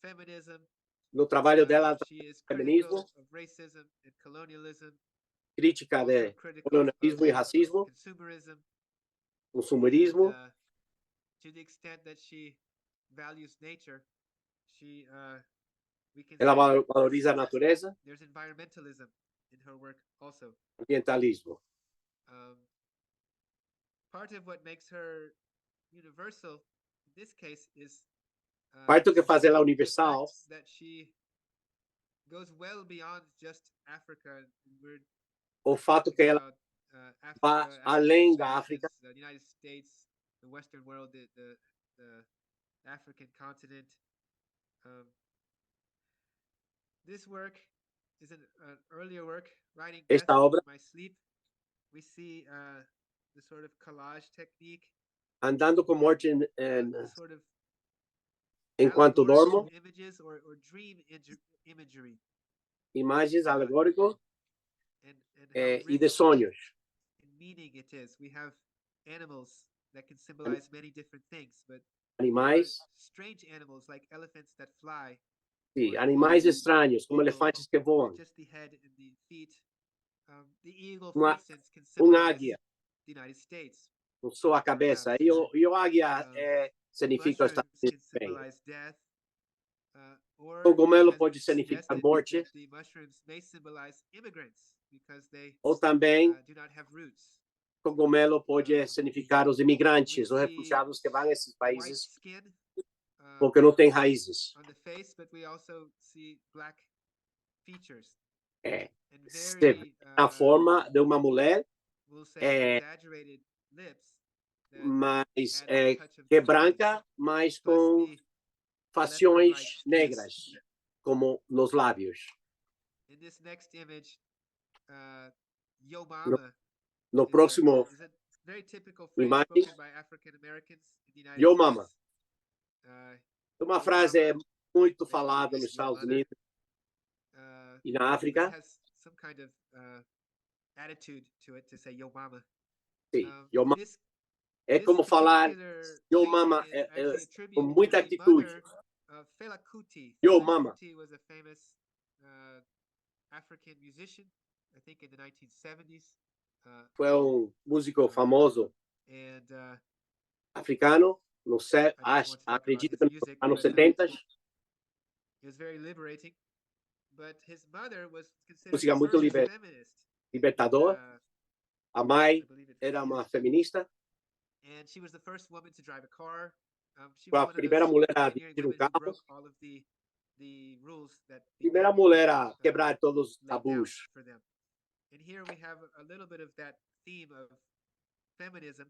feminism. No trabalho dela, feminismo, racism and colonialism, crítica de colonialismo e racismo, consumerismo. To the extent that she values nature, ela valoriza a natureza. There's environmentalism in her work also. Ambientalismo. Part of what makes her universal in this case is Parto que faz ela the universal, fact that she goes well beyond just Africa. We're o fato que talking ela about vá Africa, além African da Americans, África, the United States, the Western world, the African continent. This work is an earlier work, Writing Death esta obra, in My Sleep. We see the sort of collage technique, andando com morte the sort of enquanto dormo, allegorical images or dream imagery, imagens alegóricas and how e de rich sonhos. in meaning it is. We have animals that can symbolize many different things, but Animais, strange animals like elephants that fly, sim, or animais the estranhos, como eagle elefantes que voam. with just the head and the feet. The eagle, for Uma, instance, can symbolize águia the United States. com sua cabeça. Perhaps. E o águia significa os Estados Mushrooms can Unidos também. symbolize death, or Cogumelo it has pode been significar suggested morte, that the mushrooms may symbolize immigrants because they ou também do not have roots. cogumelo pode significar os We imigrantes, os see refugiados que vão a esses white países skin porque não têm raízes. on the face, but we also see black features É. and Se very a forma de uma mulher, we'll say exaggerated lips that mas add a touch of que é darkness. branca, mas Plus com the fações leopard-like skin. negras, como nos lábios. In this next image, Yo No, Mama no próximo is a very typical phrase imagem, spoken by African Americans in the United Yo States. Mama. É uma frase muito falada nos Estados Unidos e na África. It has some kind of attitude to it to say Yo Mama. Sim, Yo Mama. É como falar Yo Mama com muita atitude. Fela Kuti. Yo Fela Mama. Kuti was a famous African musician, I think in the 1970s. Foi músico famoso africano, no sé, acredito que nos anos 70. It was very liberating, but his mother was considered Música the muito first feminist. libertador. A mãe era uma feminista. And she was the first woman to drive a car. She Foi was a one of primeira those mulher a pioneering dirigir women who carro. broke all of the rules that Primeira mulher a quebrar todos os tabus. For them. And here we have a little bit of that theme of feminism.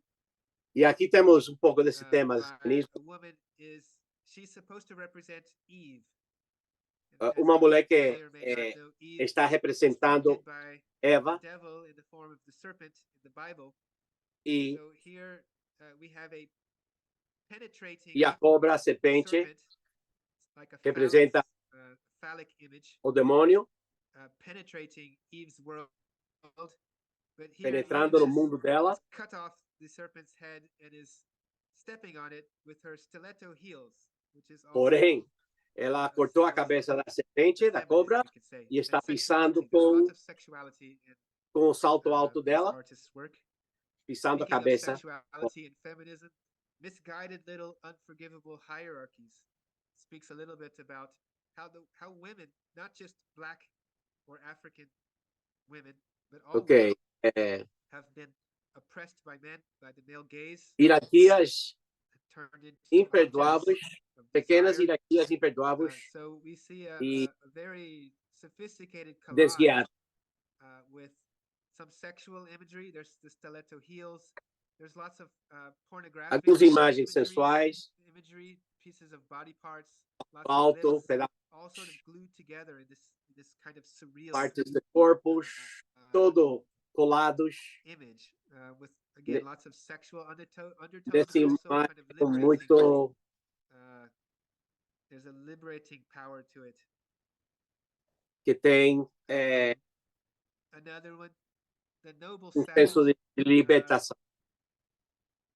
E aqui temos pouco desse tema do feminismo. A woman she's supposed to represent Eve. Uma mulher que está representando Eva. E so here we have a penetrating e a cobra, a serpente, like a representa phallic image, o demônio, penetrating Eve's world, but here penetrando no mundo dela. Cut off the serpent's head and is stepping on it with her stiletto heels, which is also, porém, ela cortou a cabeça da serpente, da cobra, e está pisando com o salto alto dela, pisando a cabeça. Sexuality and feminism, misguided little unforgivable hierarchies speaks a little bit about how women, not just black or African women, but all women have been oppressed by men, by the male gaze. Hierarquias imperdoáveis, pequenas hierarquias imperdoáveis. So we see a very sophisticated collage with some sexual imagery. There's the stiletto heels. There's lots of pornographic algumas imagens sensuais, imagery, pieces of body parts, lots alto, of lips, all sort of glued together in this kind of surreal partes de corpos, todo colados. Image with again lots of sexual undertones. Desse Also kind of muito there's a liberating power to it. Que tem another one, the noble senso de libertação.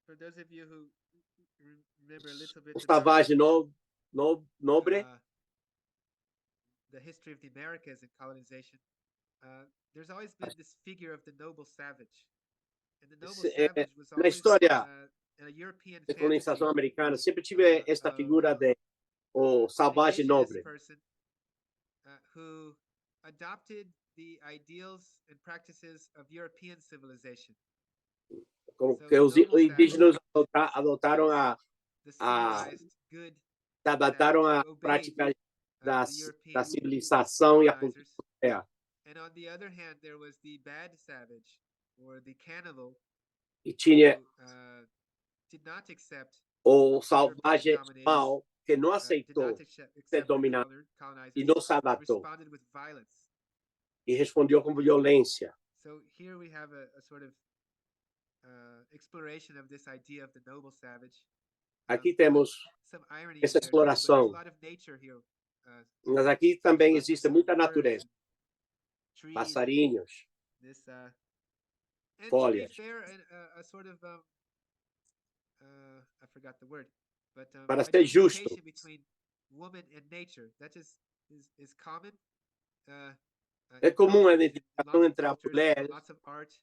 For those of you who remember a little bit savage nobre, the history of the Americas and colonization, there's always been this figure of the noble savage. And the noble savage was always na história a European da colonização americana, sempre tive esta of figura de o salvage nobre. Person, who adopted the ideals and practices of European civilization. Como que os indígenas adotaram se adaptaram à prática da civilização e a cultura europeia. And on the other hand, there was the bad savage, or the cannibal, E tinha did not accept o salvagem mau que não aceitou ser dominado e não se adaptou responded with violence. e respondeu com violência. So here we have a sort of exploration of this idea of the noble savage. Aqui temos Some irony essa in there too, but there's exploração, a lot of nature here. mas aqui também existe muita Birds, natureza, trees, passarinhos, this and to be folhas. fair, a sort of I forgot the word, but Para ser justo, identification between woman and nature, that is common. é comum a in identificação lots of entre a cultures, mulher, lots of art,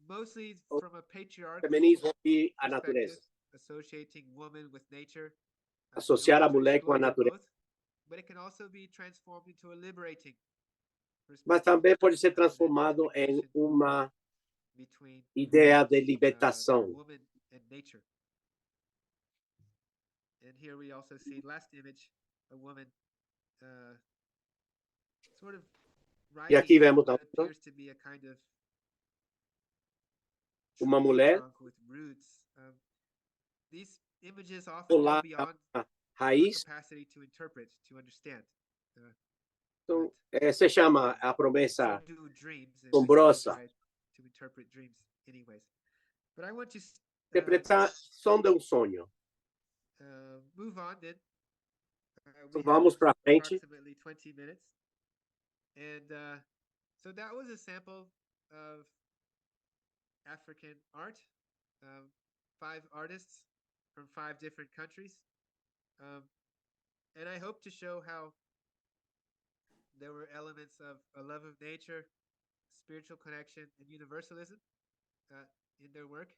mostly from a patriarchal feminismo e a perspective, natureza. associating woman with nature, in Associar order a to mulher com a exploit them natureza. both. But it can also be transformed into a liberating Mas perspective também pode ser of transformado em identification uma between ideia de libertação. woman and nature. And here we also see, last image, a woman sort of E aqui riding vemos what appears to be a kind of uma tree mulher trunk with roots. These images often go pular beyond a our raiz. capacity to interpret, to understand. Então, se chama a promessa So do dreams, and we assombrosa. try to interpret dreams anyways. But I want to Interpretação de um sonho. move on then. Então, vamos para frente. Approximately 20 minutes. And so that was a sample of African art. 5 artists from 5 different countries. And I hope to show how there were elements of a love of nature, spiritual connection, and universalism in their work.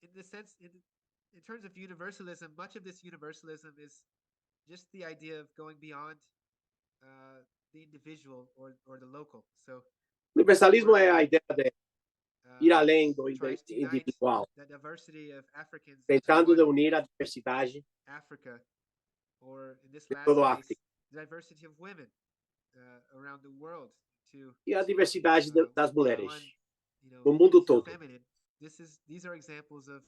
In the sense, in terms of universalism, much of this universalism is just the idea of going beyond the individual or the local. So, Universalismo é a ideia de ir além do individual, the diversity of Africans tentando unir a diversidade Africa, or in this de last toda a case, África the diversity of women around the world to e a diversidade das mulheres one, no mundo todo. feminine. These are examples of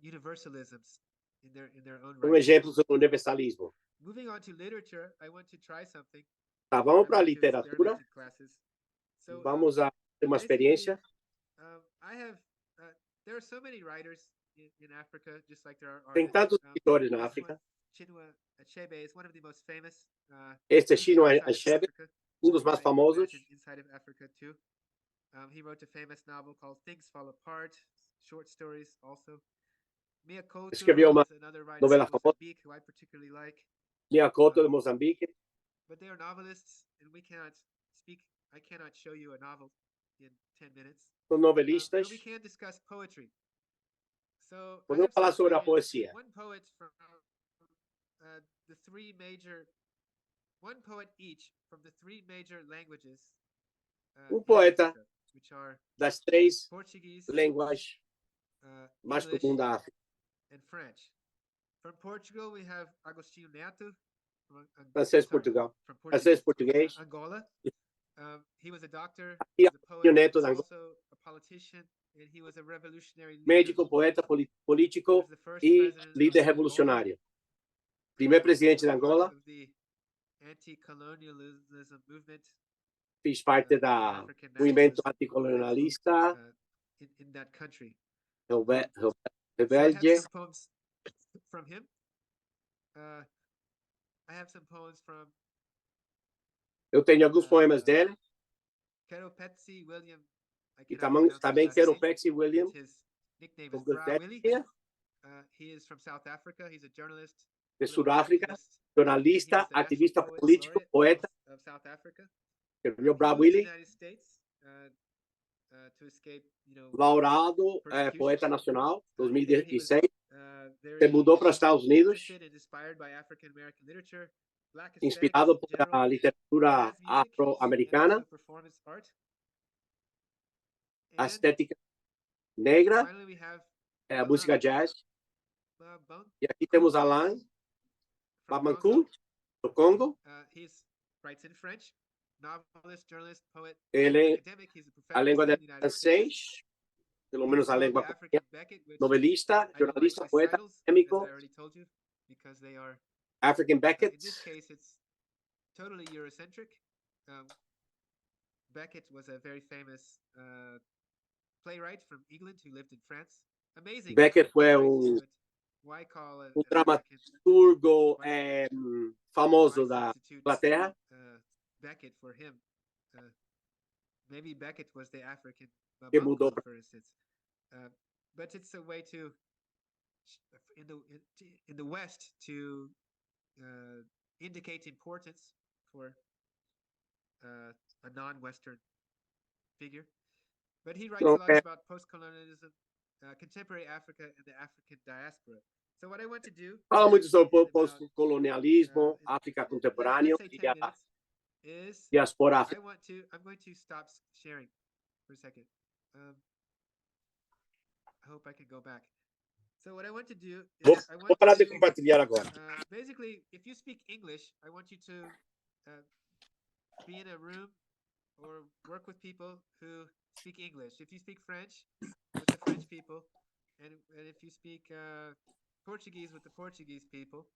universalisms in their own São right. exemplos do universalismo. Moving on to literature, I want to try something. Tá, vamos para a literatura. So, vamos a ter uma experiência. I have there are so many writers in Africa, just like there are Tem artists. tantos escritores na África. Chinua Achebe is one of the most famous. Este é Chinua Achebe, dos mais famosos. Inside of Africa too. He wrote a famous novel called Things Fall Apart, short stories also. Mia Couto Escreveu uma is another writer novela from famosa. Mozambique who I particularly like. Mia Couto de Moçambique. But they are novelists, and we cannot speak. I cannot show you a novel in 10 minutes. São novelistas. But we can discuss poetry. So podemos falar sobre a poesia. One poet from the 3 major, one poet each from the 3 major languages. Poeta Africa, which are das 3 Portuguese, línguas mais comuns da África. And French. From Portugal, we have Agostinho Neto. Francês, Portugal. Francês, português. Angola. He was a doctor, Aqui, he was a poet, Neto, he was also a politician, and he was a revolutionary leader. Médico, poeta, político e líder revolucionário. Primeiro presidente da Angola. Anti-colonialism movement. Fiz parte do movimento anticolonialista. In that country. Rebelde. So I have some poems from him. I have some poems from. Eu tenho alguns poemas dele. Keropetsy William. E também Keropetsy William. His nickname is Bra Willie. He is from South Africa. He's a journalist. De Sudáfrica, jornalista, ativista político, poeta. Of South Africa. Escreveu Bra Willie. To escape, Laureado, poeta nacional, 2016. Se mudou para os Estados Unidos, inspirado pela literatura afro-americana, a estética negra. é a música jazz. E aqui temos Alain Babancourt, do Congo. He writes in French, novelist, journalist, poet, Ele, academic. He's a a professor língua in dele the é United States. francês, pelo menos a língua African Beckett, which novelista, I don't like jornalista, these poeta, titles, acadêmico. as I already told you, because they are, African Beckett. in this case, it's totally Eurocentric. Beckett was a very famous playwright from England who lived in France. Amazing. Beckett foi why call um dramaturgo famoso da Inglaterra. Beckett for him. Maybe Beckett was the African Que mudou, for instance. But it's a way to in the West to indicate importance for a non-Western figure. But he writes a lot about post-colonialism, contemporary Africa, and the African diaspora. So what I want to do fala muito sobre post-colonialismo, África contemporânea e a diaspora africana. I'm going to stop sharing for a second. I hope I can go back. So what I want to do is Vou parar de compartilhar agora. Basically, if you speak English, I want you to be in a room or work with people who speak English. If you speak French, with the French people, and if you speak Portuguese, with the Portuguese people.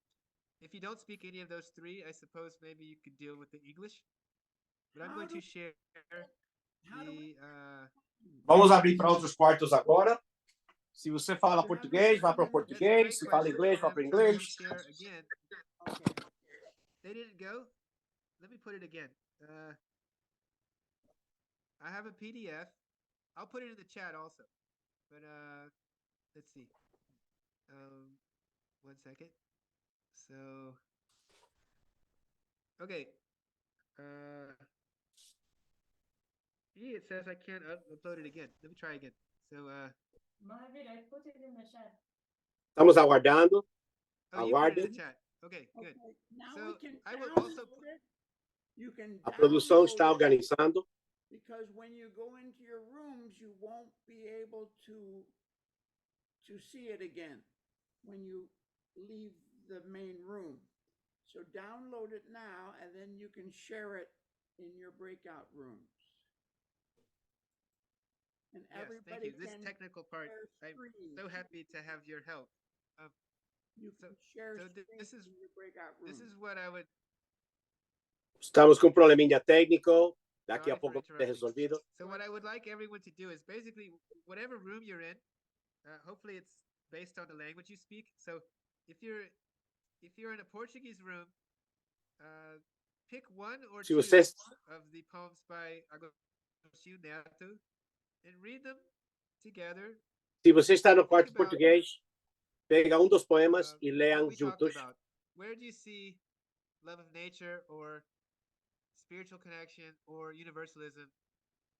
If you don't speak any of those three, I suppose maybe you could deal with the English. But I'm going to share the... Vamos abrir para outros quartos agora. Se você fala português, vá para o português. Se fala inglês, vá para o inglês. They didn't go? Let me put it again. I have a PDF. I'll put it in the chat also. But let's see. 1 second. So, okay. It says I can't upload it again. Let me try again. So, Mahavir, I put it in the chat. Estamos aguardando. You put it in the chat. Okay, good. Now so we can I will also put it. You can A produção está organizando. Because when you go into your rooms, you won't be able to see it again when you leave the main room. So download it now, and then you can share it in your breakout rooms. And yes, everybody thank you. This technical part, I'm so happy to have your help. You can share this is in your breakout room. This is what I would. Estamos com um probleminha técnico. Daqui a pouco vai ser resolvido. So what I would like everyone to do is basically whatever room you're in. Hopefully it's based on the language you speak. So if you're in a Portuguese room, pick one or two of the poems by Agostinho Neto and read them together. Se você está no quarto português, pega dos poemas e leiam juntos. Where do you see love of nature or spiritual connection or universalism?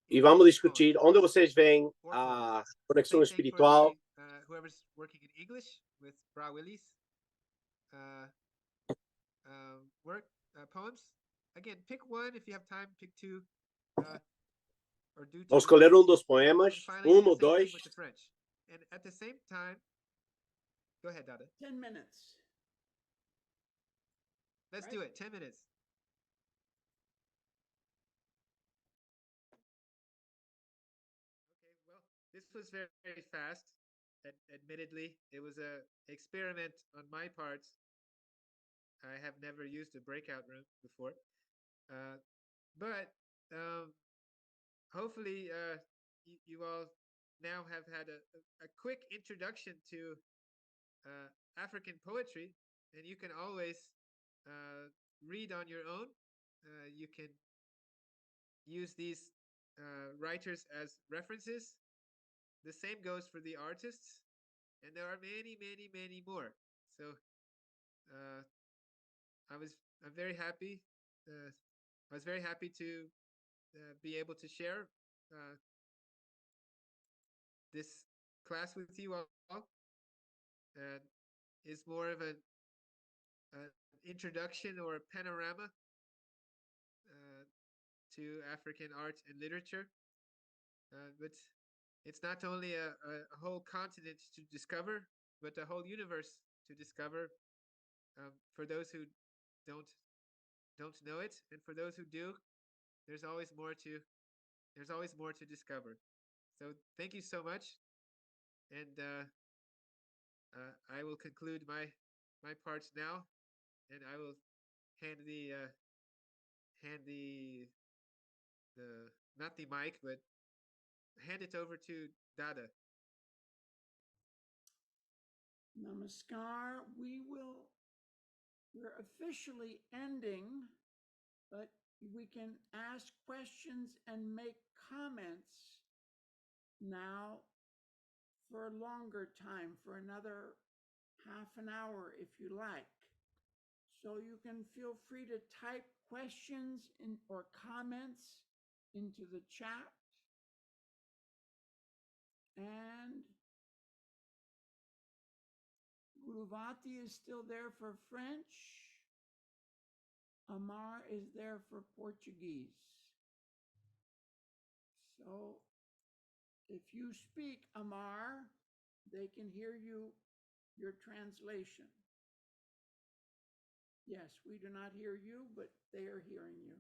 E vamos discutir onde vocês veem a conexão espiritual. Whoever's working in English with Bra Willis work poems. Again, pick one if you have time. Pick two. Or do two. Vamos escolher dos poemas, ou dois. With the French. And at the same time, go ahead, Dada. 10 minutes. Let's do it. 10 minutes. Okay, well, this was very, very fast. Admittedly, it was an experiment on my part. I have never used a breakout room before. But hopefully you all now have had a quick introduction to African poetry, and you can always read on your own. You can use these writers as references. The same goes for the artists, and there are many, many, many more. So I'm very happy. I was very happy to be able to share this class with you all. And is more of an introduction or a panorama to African art and literature. But it's not only a whole continent to discover, but a whole universe to discover, for those who don't don't know it, and for those who do, there's always more to there's always more to discover. So thank you so much, and I will conclude my parts now, and I will hand the not the mic, but hand it over to Dada. Namaskar. We're officially ending, but we can ask questions and make comments now for a longer time, for another half an hour if you like. So you can feel free to type questions or comments into the chat. And Guruvati is still there for French. Amar is there for Portuguese. So if you speak Amar, they can hear your translation. Yes, we do not hear you, but they are hearing you.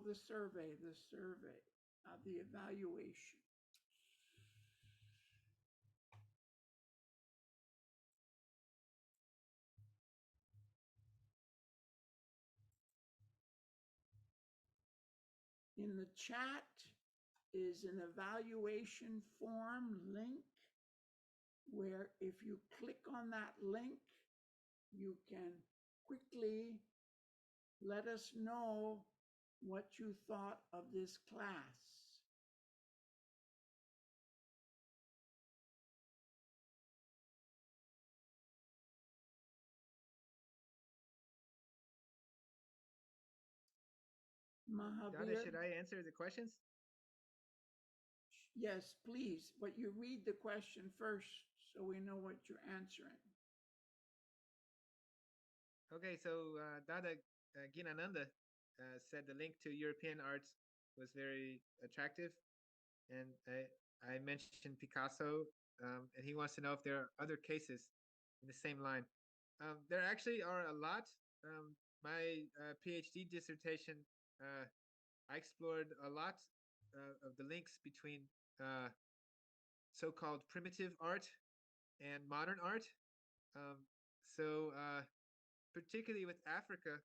The survey, the evaluation. In the chat is an evaluation form link where if you click on that link, you can quickly let us know what you thought of this class. Dada, should I answer the questions? Yes, please, but you read the question first so we know what you're answering. Okay, so Dada Ginananda said the link to European art was very attractive, and I mentioned Picasso, and he wants to know if there are other cases in the same line. There actually are a lot. My PhD dissertation, I explored a lot of the links between so-called primitive art and modern art. So particularly with Africa,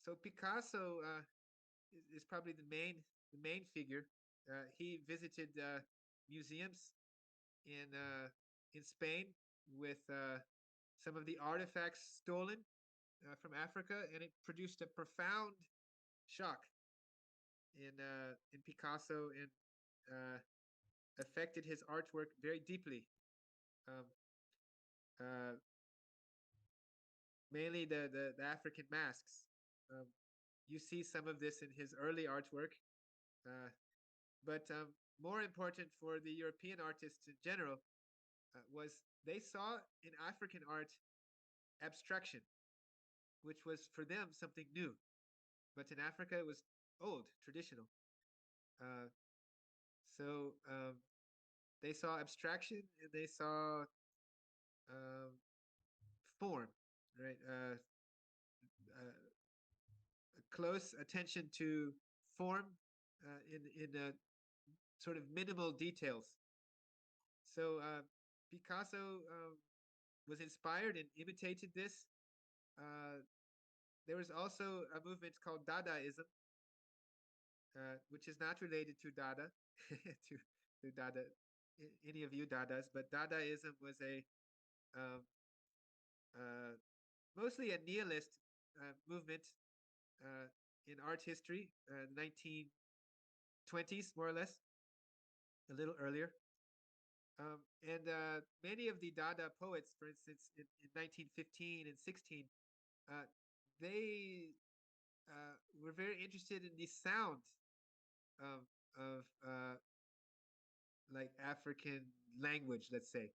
so Picasso is probably the main figure. He visited museums in Spain with some of the artifacts stolen from Africa, and it produced a profound shock in Picasso, and affected his artwork very deeply. Um, uh, Mainly the African masks. You see some of this in his early artwork, but more important for the European artists in general was they saw in African art abstraction, which was for them something new, but in Africa it was old, traditional. Uh, so they saw abstraction, and they saw um, form, right? Close attention to form in sort of minimal details. So Picasso was inspired and imitated this. There was also a movement called Dadaism, which is not related to Dada, to Dada, any of you Dadas, but Dadaism was a um, mostly a nihilist movement in art history, 1920s, more or less, a little earlier. And many of the Dada poets, for instance, in 1915 and 16, they were very interested in the sound of like African language, let's say.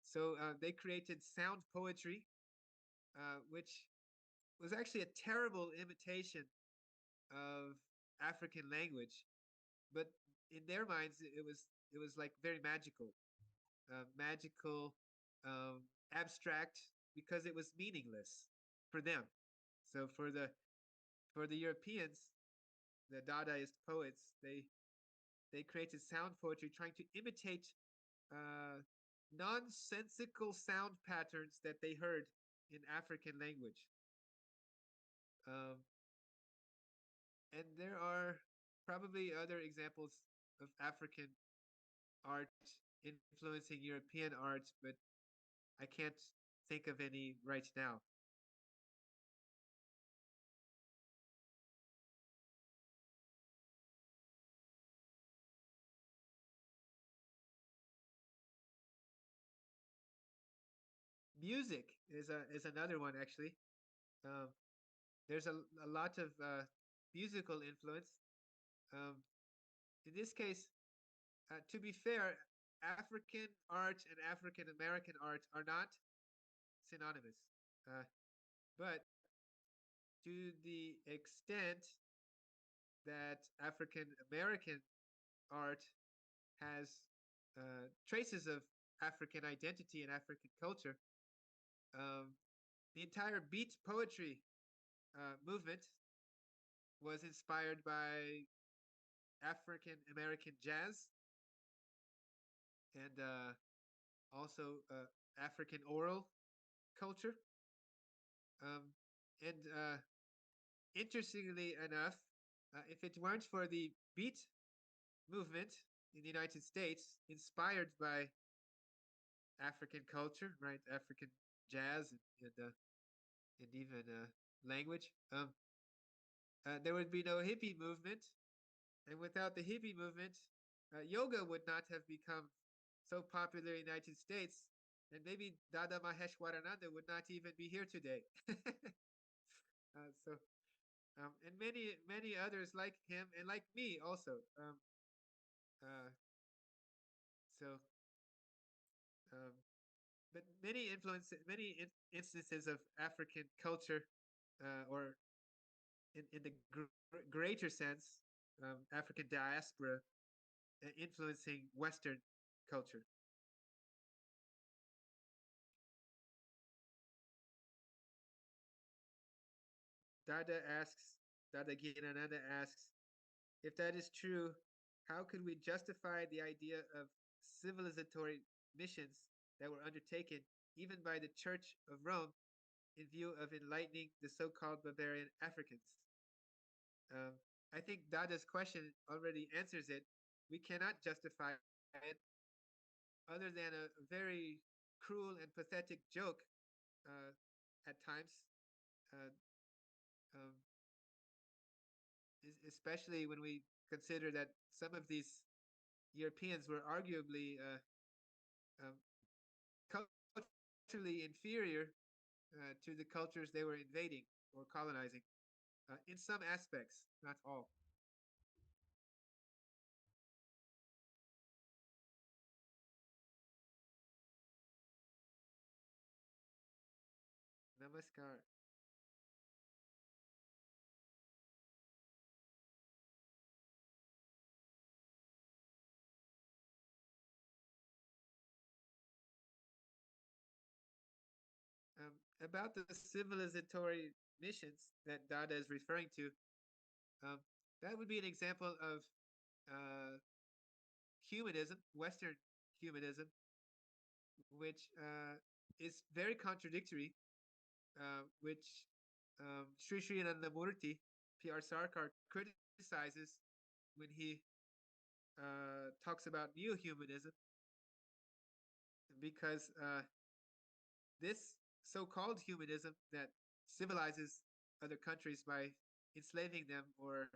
So they created sound poetry, which was actually a terrible imitation of African language, but in their minds it was like very magical, abstract, because it was meaningless for them. So for the Europeans, the Dadaist poets, they created sound poetry trying to imitate uh, nonsensical sound patterns that they heard in African language. Um, and there are probably other examples of African art influencing European art, but I can't think of any right now. Music is another one, actually. Um, there's a lot of musical influence. In this case, to be fair, African art and African American art are not synonymous. Uh, but to the extent that African American art has traces of African identity and African culture, the entire beat poetry movement was inspired by African American jazz and also African oral culture. Um, and interestingly enough, if it weren't for the beat movement in the United States, inspired by African culture, right? African jazz and even language. There would be no hippie movement, and without the hippie movement, yoga would not have become so popular in the United States, and maybe Dada Maheshwarananda would not even be here today. So, and many others like him and like me also. Uh, so, um, but many instances of African culture, or in the greater sense, African diaspora influencing Western culture. Dada asks, Dada Girananda asks, if that is true, how could we justify the idea of civilizatory missions that were undertaken even by the Church of Rome in view of enlightening the so-called barbarian Africans? Um, I think Dada's question already answers it. We cannot justify it other than a very cruel and pathetic joke at times, uh, um, especially when we consider that some of these Europeans were arguably um, culturally inferior to the cultures they were invading or colonizing, in some aspects, not all. Namaskar. About the civilizatory missions that Dada is referring to, um, that would be an example of uh, humanism, Western humanism, which is very contradictory, which Sri Sri Anandamurti, P.R. Sarkar, criticizes when he talks about neo humanism, because this so called humanism that civilizes other countries by enslaving them or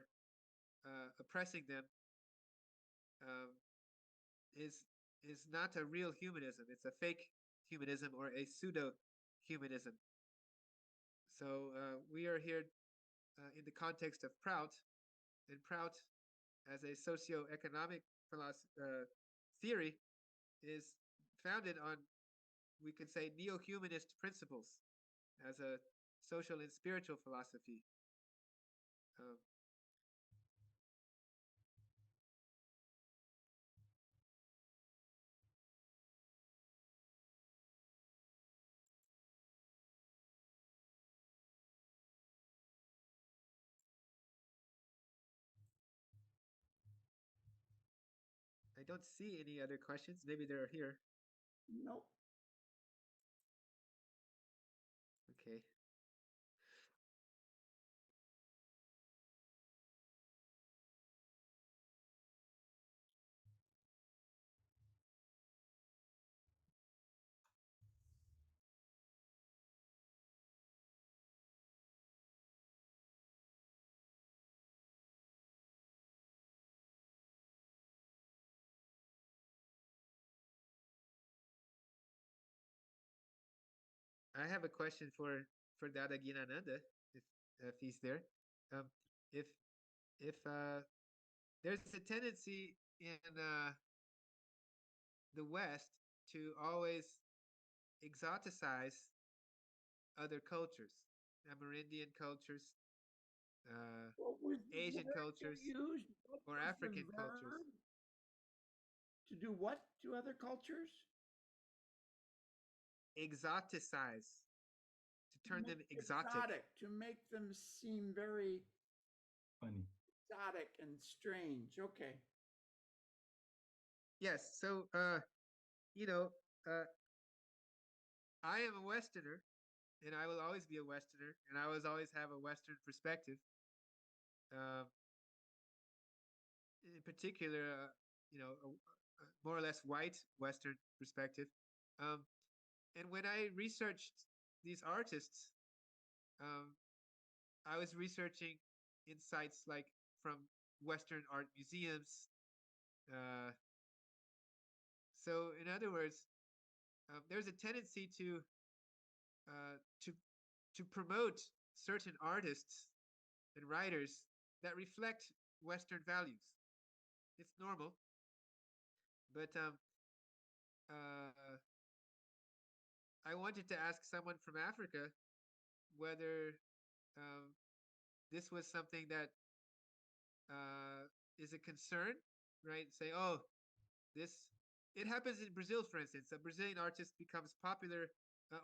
oppressing them, um, is not a real humanism. It's a fake humanism or a pseudo humanism. So we are here in the context of Prout, and Prout, as a socio-economic theory is founded on, we could say, neo-humanist principles as a social and spiritual philosophy. Um, I don't see any other questions. Maybe they're here. Nope. Okay. I have a question for Dada Ginananda, if he's there. Um, if there's a tendency in the West to always exoticize other cultures, Amerindian cultures, What was the Asian word cultures, you used? What or was the African cultures. verb? To do what to other cultures? Exoticize, to turn them exotic. To make them seem very Funny. exotic and strange. Okay. Yes. So, you know, uh, I am a Westerner, and I will always be a Westerner, and I will always have a Western perspective. Um, in particular, a more or less white Western perspective. Um, and when I researched these artists, um, I was researching insights like from Western art museums. Uh, so, in other words, there's a tendency uh, to to promote certain artists and writers that reflect Western values. It's normal, but uh, I wanted to ask someone from Africa whether um, this was something that is a concern, right? Say, oh, this it happens in Brazil, for instance. A Brazilian artist becomes popular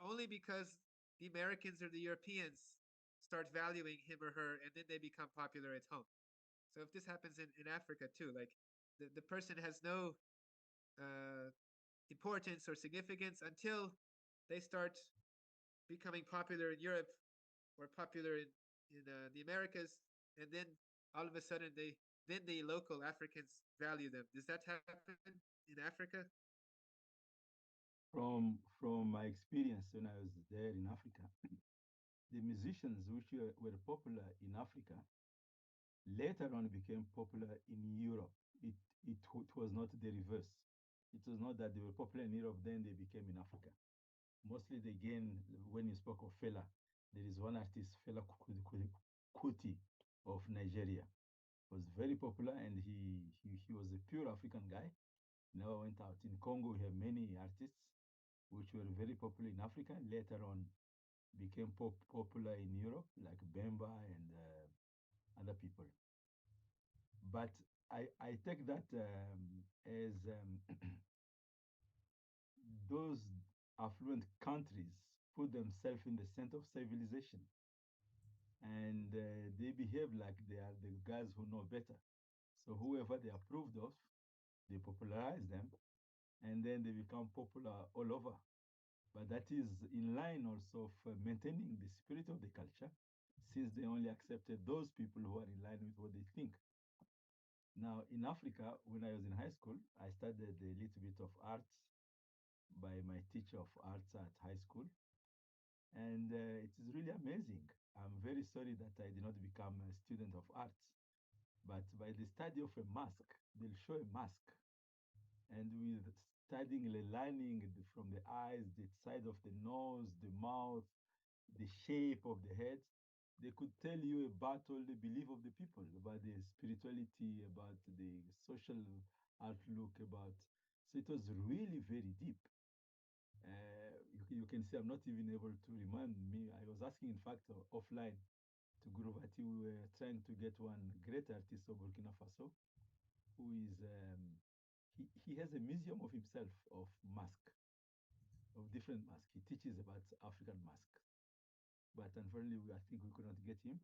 only because the Americans or the Europeans start valuing him or her, and then they become popular at home. So if this happens in Africa too, like the person has no importance or significance until they start becoming popular in Europe or popular in the Americas, and then all of a sudden the local Africans value them. Does that happen in Africa? From my experience when I was there in Africa, the musicians which were popular in Africa later on became popular in Europe. It was not the reverse. It was not that they were popular in Europe, then they became in Africa. Mostly, again, when you spoke of Fela, there is one artist, Fela Kuti of Nigeria, was very popular, and he was a pure African guy. Never went out. In Congo, we have many artists which were very popular in Africa, later on became popular in Europe, like Bemba and other people. But I take that as those affluent countries put themselves in the center of civilization, and they behave like they are the guys who know better. So whoever they approved of, they popularize them, and then they become popular all over. But that is in line also of maintaining the spirit of the culture, since they only accepted those people who are in line with what they think. Now, in Africa, when I was in high school, I studied a little bit of arts by my teacher of arts at high school. And it is really amazing. I'm very sorry that I did not become a student of arts. But by the study of a mask, they'll show a mask. And with studying the lining from the eyes, the side of the nose, the mouth, the shape of the head, they could tell you about all the belief of the people, about the spirituality, about the social outlook, about So it was really very deep. You can see I'm not even able to remind me. I was asking, in fact, offline to Guruvati. We were trying to get one great artist of Burkina Faso who is, he has a museum of himself of mask, of different masks. He teaches about African mask. But unfortunately, I think we could not get him.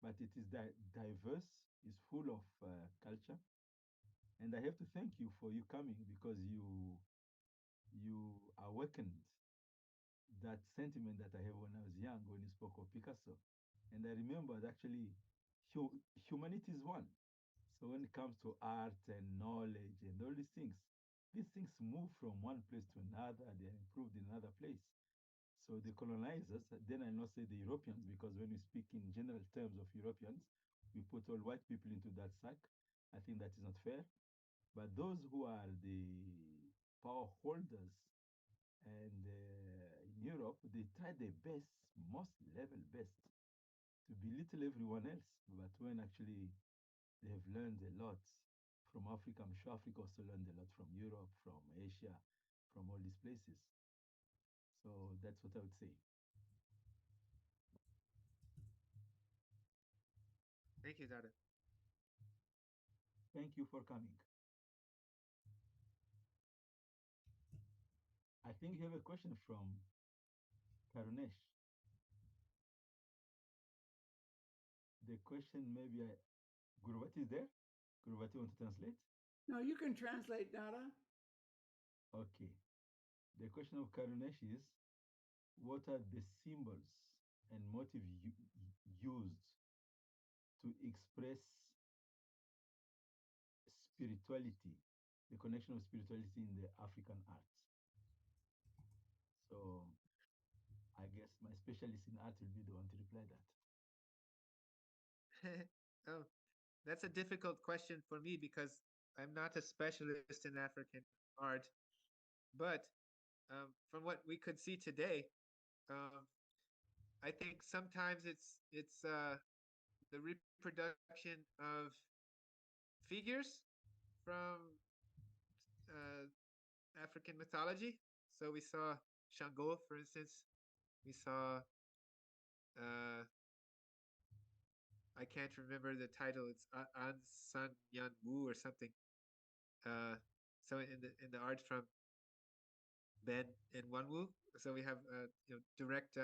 But it is diverse, is full of culture. And I have to thank you for you coming because you awakened that sentiment that I have when I was young when you spoke of Picasso. And I remembered actually humanity is one. So when it comes to art and knowledge and all these things move from one place to another, they are improved in another place. So the colonizers, then I not say the Europeans, because when we speak in general terms of Europeans, we put all white people into that sack. I think that is not fair. But those who are the power holders and in Europe, they try their best, most level best, to belittle everyone else. But when actually they have learned a lot from Africa, I'm sure Africa also learned a lot from Europe, from Asia, from all these places. So that's what I would say. Thank you, Dada. Thank you for coming. I think you have a question from Karunesh. The question maybe Guruvati is there? Guruvati want to translate? No, you can translate, Dada. Okay. The question of Karunesh is, what are the symbols and motives used to express spirituality, the connection of spirituality in the African arts? So I guess my specialist in art will be the one to reply that. Oh, that's a difficult question for me because I'm not a specialist in African art. But from what we could see today, I think sometimes it's the reproduction of figures from uh, African mythology. So we saw Shango, for instance. We saw I can't remember the title. It's An San Yan Wu or something. Uh, so in the art from Ben and Wanwu, so we have direct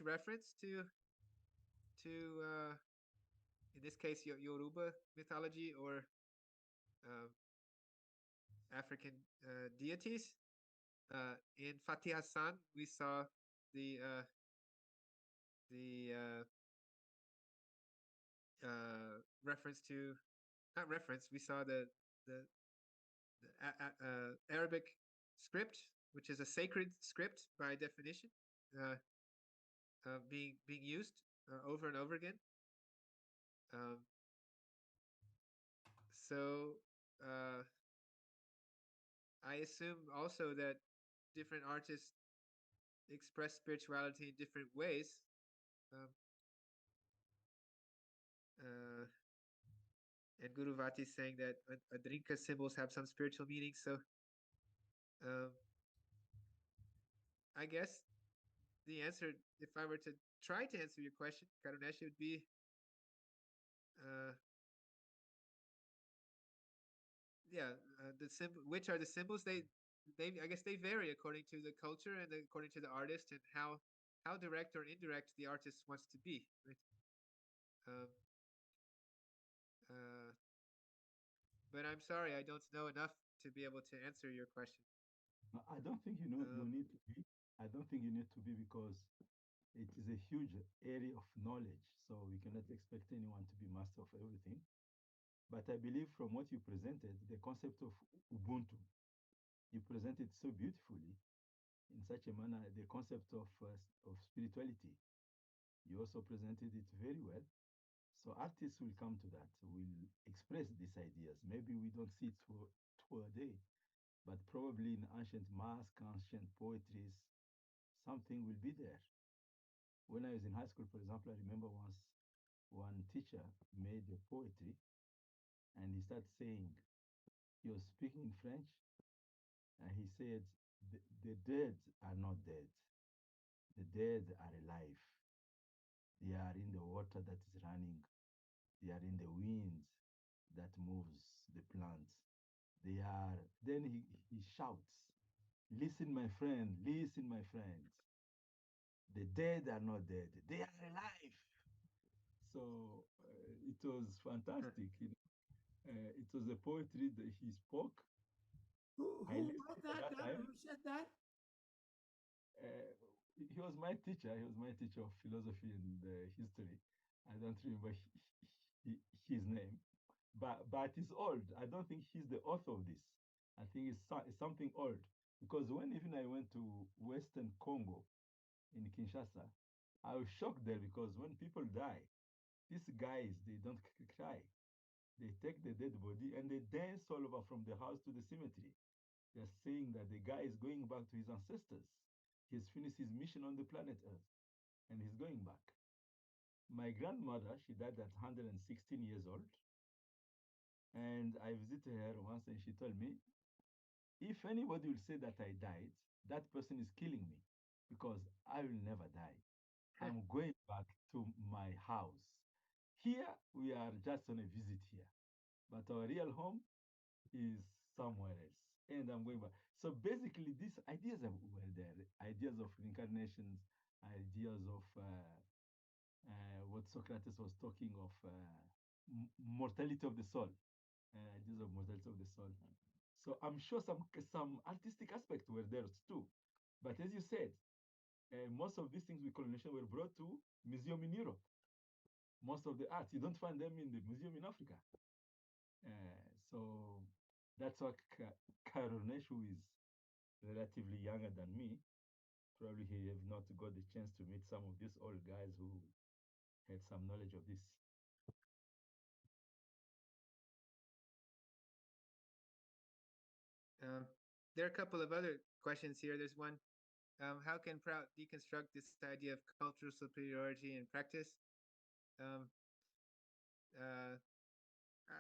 reference to in this case Yoruba mythology or uh, African deities. In Fatih Hassan, we saw the uh, the reference to not reference. We saw the Arabic script, which is a sacred script by definition, uh, being used over and over again. Um, so I assume also that different artists express spirituality in different ways. Um, uh, and Guruvati is saying that Adrinka symbols have some spiritual meaning. So um, I guess the answer, if I were to try to answer your question, Karunesh, would be uh, yeah, the symbol. Which are the symbols? They I guess they vary according to the culture and according to the artist and how direct or indirect the artist wants to be. Right? Um, uh, but I'm sorry, I don't know enough to be able to answer your question. No, I don't think you know you Um, need to be. I don't think you need to be because it is a huge area of knowledge. So we cannot expect anyone to be master of everything. But I believe from what you presented, the concept of Ubuntu, you presented so beautifully in such a manner, the concept of spirituality. You also presented it very well. So artists will come to that, will express these ideas. Maybe we don't see it today, but probably in ancient masks, ancient poetries, something will be there. When I was in high school, for example, I remember once one teacher made a poetry and he started saying, He was speaking in French, and he said, the dead are not dead. The dead are alive. They are in the water that is running. They are in the wind that moves the plants. They are, then he shouts, listen, my friend, listen, my friends. The dead are not dead. They are alive. So it was fantastic. It was a poetry that he spoke. I Who listened wrote at that that down? time. Who said that? He was my teacher. He was my teacher of philosophy and history. I don't remember his name, but he's old. I don't think he's the author of this. I think it's something old because when even I went to Western Congo in Kinshasa, I was shocked there because when people die, these guys they don't cry. They take the dead body and they dance all over from the house to the cemetery. They're saying that the guy is going back to his ancestors. He's finished his mission on the planet Earth and he's going back. My grandmother, she died at 116 years old. And I visited her once and she told me, if anybody will say that I died, that person is killing me because I will never die. I'm going back to my house. Here, we are just on a visit here, but our real home is somewhere else. And I'm going back. So basically, these ideas were there, ideas of reincarnations, ideas of what Socrates was talking of mortality of the soul, ideas of mortality of the soul. So I'm sure some artistic aspects were there too. But as you said, most of these things with colonization were brought to museum in Europe. Most of the arts, you don't find them in the museum in Africa. So that's why Karunesh, who is relatively younger than me, probably he have not got the chance to meet some of these old guys who had some knowledge of this. There are a couple of other questions here. There's one, how can Prout deconstruct this idea of cultural superiority in practice? Um, uh,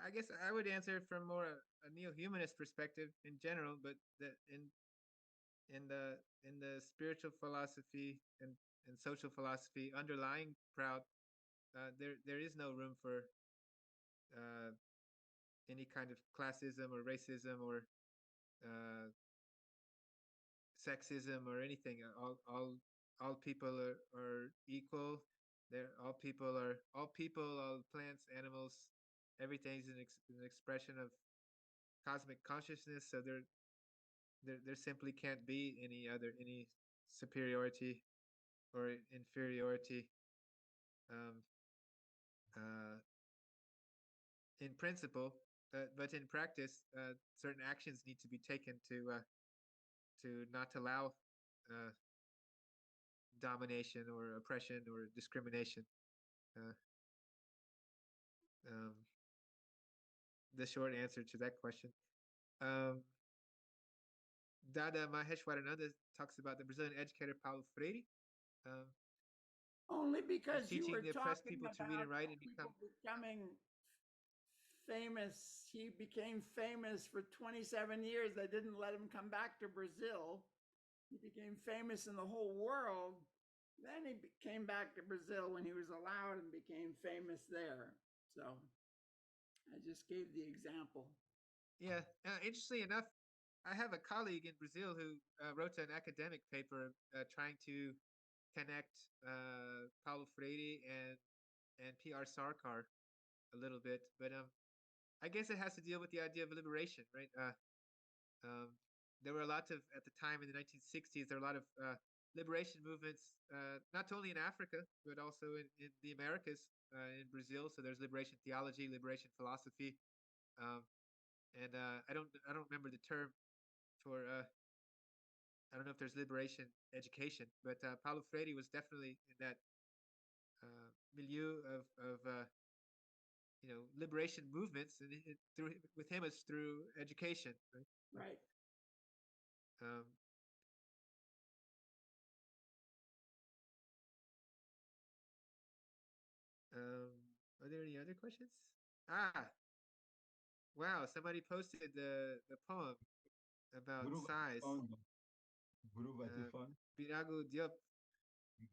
I guess I would answer from more a neo-humanist perspective in general, but that in the spiritual philosophy and social philosophy underlying Prout, there is no room for uh, any kind of classism or racism or uh, sexism or anything. All people are equal. They're all people, all plants, animals. Everything's an expression of cosmic consciousness. So there simply can't be any superiority or inferiority. Um, uh, in principle, but in practice, certain actions need to be taken to not allow uh, domination or oppression or discrimination. Uh, um, the short answer to that question. Um, Dada Maheshwarananda talks about the Brazilian educator Paulo Freire. Um, Only was because you teaching were the oppressed talking people to read about and write and become. people becoming famous. He became famous for 27 years. They didn't let him come back to Brazil. He became famous in the whole world. Then he came back to Brazil when he was allowed and became famous there. So I just gave the example. Yeah, interestingly enough, I have a colleague in Brazil who wrote an academic paper trying to connect Paulo Freire and P.R. Sarkar a little bit, but I guess it has to deal with the idea of liberation, right? Um, there were a lot of at the time in the 1960s. There were a lot of liberation movements, not only in Africa but also in the Americas, in Brazil. So there's liberation theology, liberation philosophy, um, and I don't remember the term for I don't know if there's liberation education, but Paulo Freire was definitely in that milieu of liberation movements, and through with him it's through education, right? Right. Um, are there any other questions? Ah, Wow, somebody posted the poem about Guru Vati size. found Guru Vati Uh, found Birago Diop.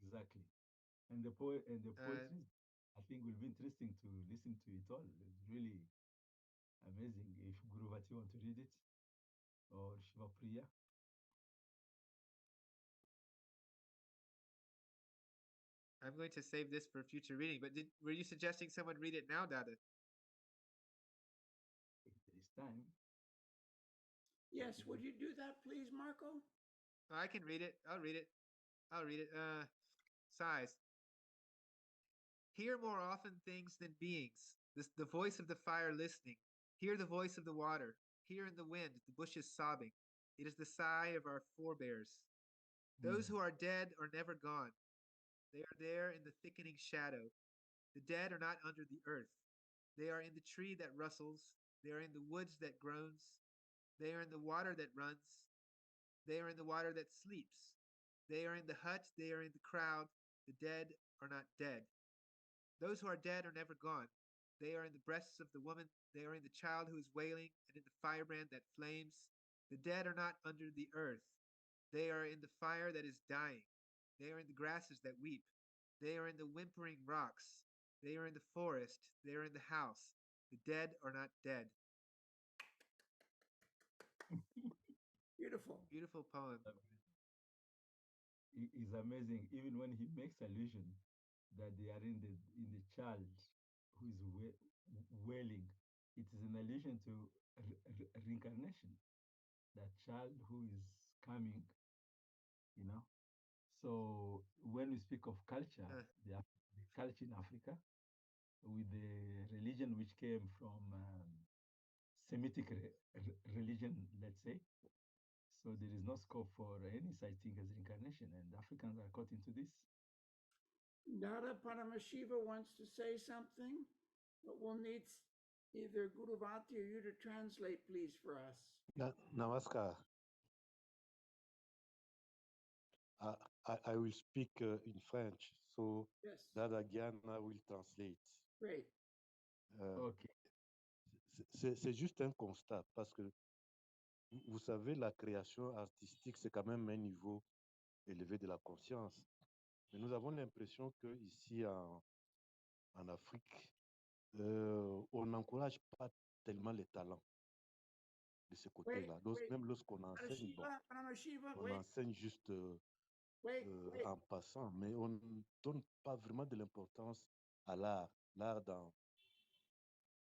exactly. And the Uh, poetry, I think will be interesting to listen to it all. It's really amazing. If Guru Vati want to read it or Shiva Priya. I'm going to save this for future reading. But were you suggesting someone read it now, Dada? If there is time. Yes, would you do that, please, Marco? Oh, I can read it. I'll read it. I'll read it. Size. Hear more often things than beings. The voice of the fire listening. Hear the voice of the water. Hear in the wind the bushes sobbing. It is the sigh of our forebears. Those Mm. who are dead are never gone. They are there in the thickening shadow. The dead are not under the earth. They are in the tree that rustles. They are in the woods that groans. They are in the water that runs. They are in the water that sleeps. They are in the hut. They are in the crowd. The dead are not dead. Those who are dead are never gone. They are in the breasts of the woman. They are in the child who is wailing and in the firebrand that flames. The dead are not under the earth. They are in the fire that is dying. They are in the grasses that weep. They are in the whimpering rocks. They are in the forest. They are in the house. The dead are not dead. Beautiful. Beautiful poem. Is amazing. Even when he makes allusion that they are in the child who is wailing, it is an allusion to reincarnation. That child who is coming, you know. So when we speak of culture, Uh, the culture in Africa with the religion which came from Semitic religion, let's say. So there is no scope for any such thing as reincarnation, and Africans are caught into this. Nada Paramashiva wants to say something, but we'll need either Guruvati or you to translate, please, for us. Namaskar. I will speak in French, so Yes. Dada Gianna will translate. Great. Okay. C'est juste un constat, parce que vous savez, la création artistique, c'est quand même un niveau élevé de la conscience. Mais nous avons l'impression qu'ici en Afrique, on n'encourage pas tellement les talents de ce côté-là. Même lorsqu'on enseigne, bon, on wait, enseigne juste wait. en passant, mais on ne donne pas vraiment de l'importance à l'art. L'art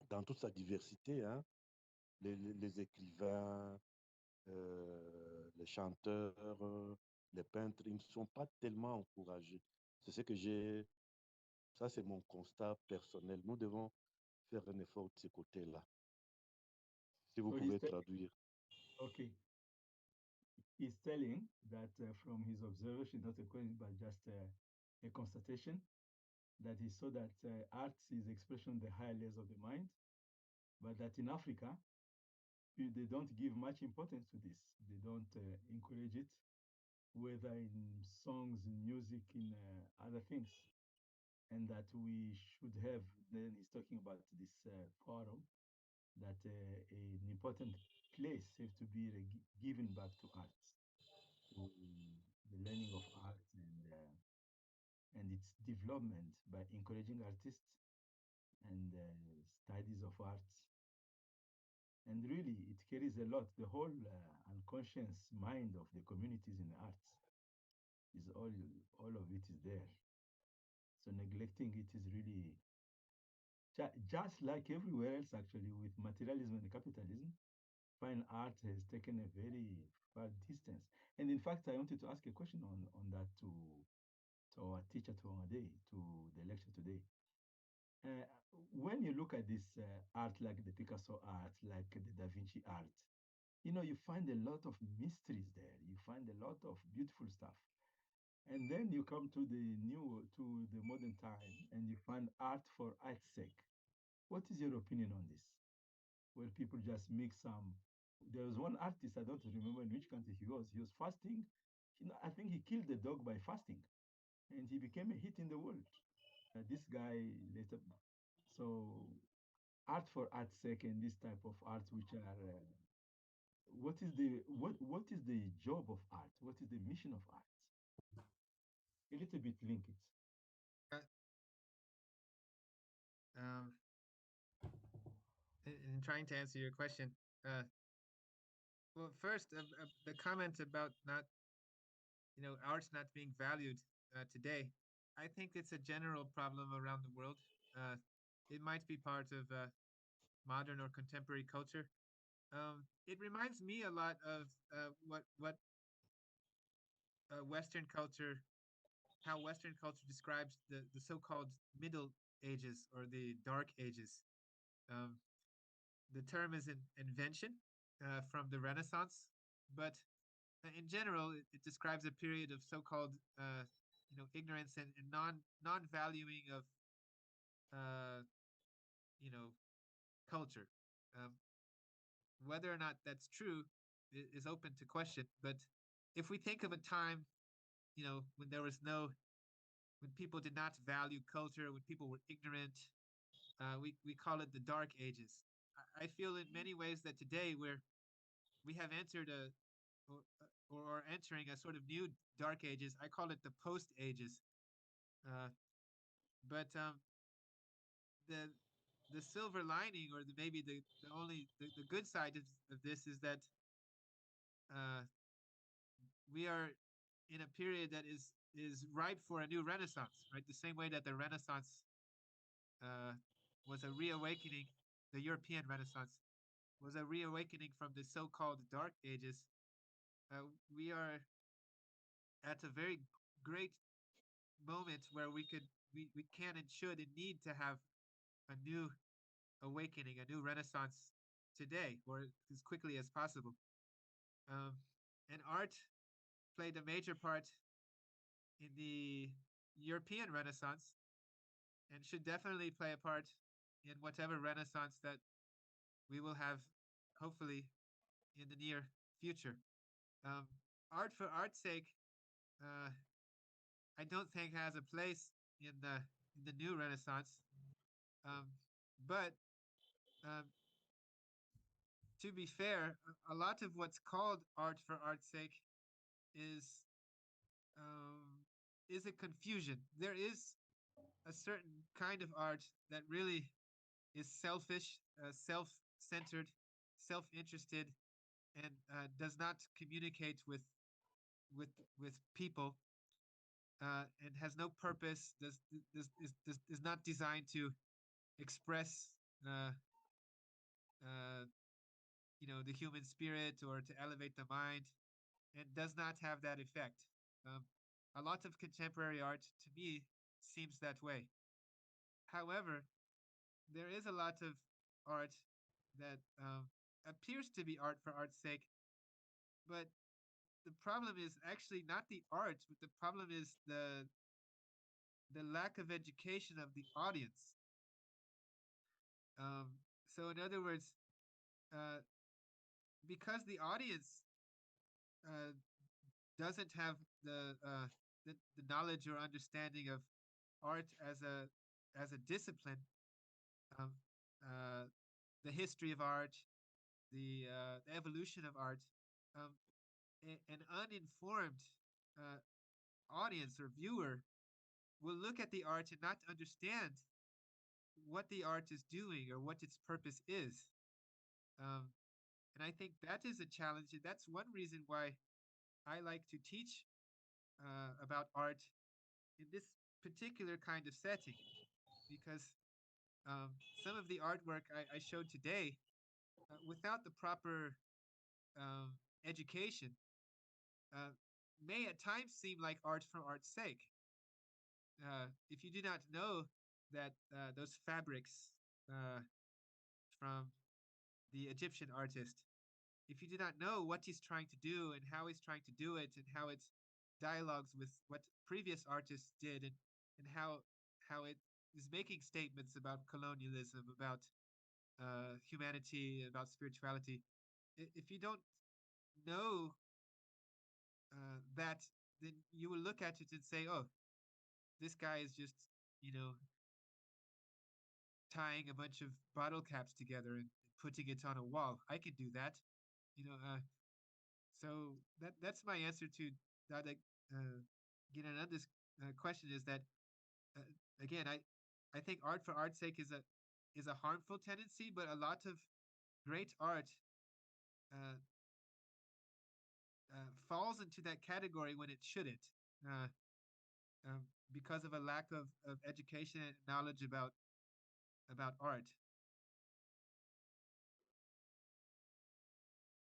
dans toute sa diversité, hein. Les écrivains, les chanteurs, les peintres, ils ne sont pas tellement encouragés. C'est ce que j'ai, ça c'est mon constat personnel. Nous devons faire un effort de ce côté-là. Si vous So pouvez traduire. okay. He's telling that from his observation, not a question, but just a constatation, that he saw that arts is expression of the higher layers of the mind, but that in Africa, they don't give much importance to this. They don't encourage it, whether in songs, in music, in other things. And that we should have, then he's talking about this forum, that an important place have to be given back to arts, to the learning of art and its development by encouraging artists and studies of arts. And really, it carries a lot. The whole unconscious mind of the communities in the arts is all of it is there. So neglecting it is really just like everywhere else, actually, with materialism and capitalism. Fine art has taken a very far distance. And in fact, I wanted to ask a question on that to our teacher today, to the lecture today. Uh, when you look at this art, like the Picasso art, like the Da Vinci art, you find a lot of mysteries there. You find a lot of beautiful stuff. And then you come to the modern time, and you find art for art's sake. What is your opinion on this? Where people just make some. There was one artist, I don't remember in which country he was. He was fasting. I think he killed the dog by fasting, and he became a hit in the world. This guy later. So art for art's sake and this type of arts which are what is the job of art? What is the mission of art? A little bit link it. Uh, um, in trying to answer your question, uh, well, first, the comment about not, arts not being valued today, I think it's a general problem around the world. Uh, it might be part of modern or contemporary culture. It reminds me a lot of what Western culture, how Western culture describes the so-called Middle Ages or the Dark Ages. Um, the term is an invention from the Renaissance, but in general, it describes a period of so-called ignorance and non valuing of uh, you know culture. Um, whether or not that's true is open to question. But if we think of a time, when there was no, when people did not value culture, when people were ignorant, we call it the Dark Ages. I feel in many ways that today we have entered or are entering a sort of new Dark Ages. I call it the Post Ages. But the the silver lining, or maybe the only the good side of this is that uh, we are in a period that is ripe for a new renaissance, right? The same way that the Renaissance uh, was a reawakening, the European Renaissance was a reawakening from the so-called Dark Ages. We are at a very great moment where we can and should and need to have a new awakening, a new renaissance today, or as quickly as possible. Um, and art played a major part in the European Renaissance and should definitely play a part in whatever renaissance that we will have, hopefully, in the near future. Um, art for art's sake, uh, I don't think has a place in the new renaissance. Um, but um, to be fair, a lot of what's called art for art's sake is um, is a confusion. There is a certain kind of art that really is selfish, self-centered, self-interested, and does not communicate with with people, and has no purpose. Is not designed to express uh, uh, the human spirit or to elevate the mind, and does not have that effect. Um, a lot of contemporary art, to me, seems that way. However, there is a lot of art that appears to be art for art's sake, but the problem is actually not the art, but the problem is the lack of education of the audience. Um, so, in other words, uh, because the audience uh, doesn't have the knowledge or understanding of art as a discipline, um, uh, the history of art, the evolution of art, um, an uninformed uh, audience or viewer will look at the art and not understand what the art is doing or what its purpose is. Um, and I think that is a challenge. And that's one reason why I like to teach about art in this particular kind of setting, because some of the artwork I showed today, without the proper education, uh, may at times seem like art for art's sake. If you do not know that those fabrics from the Egyptian artist, if you do not know what he's trying to do and how he's trying to do it and how it dialogues with what previous artists did, and how it is making statements about colonialism, about humanity, about spirituality. If you don't know that, then you will look at it and say, "Oh, this guy is just, you know, tying a bunch of bottle caps together and putting it on a wall. I can do that. You know, so that's my answer to Dada Ginananda's question is that uh, again I think art for art's sake is a harmful tendency, but a lot of great art uh, falls into that category when it shouldn't, uh, because of a lack of education and knowledge about art.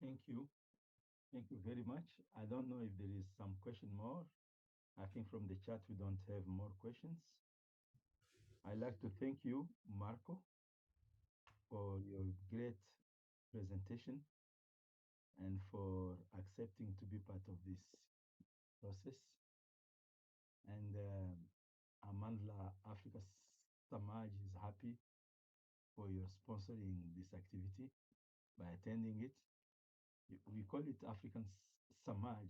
Thank you. Thank you very much. I don't know if there is some question more. I think from the chat we don't have more questions. I'd like to thank you, Marco, for your great presentation and for accepting to be part of this process. And Amandla Africa Samaj is happy for your sponsoring this activity by attending it. We call it African Samaj,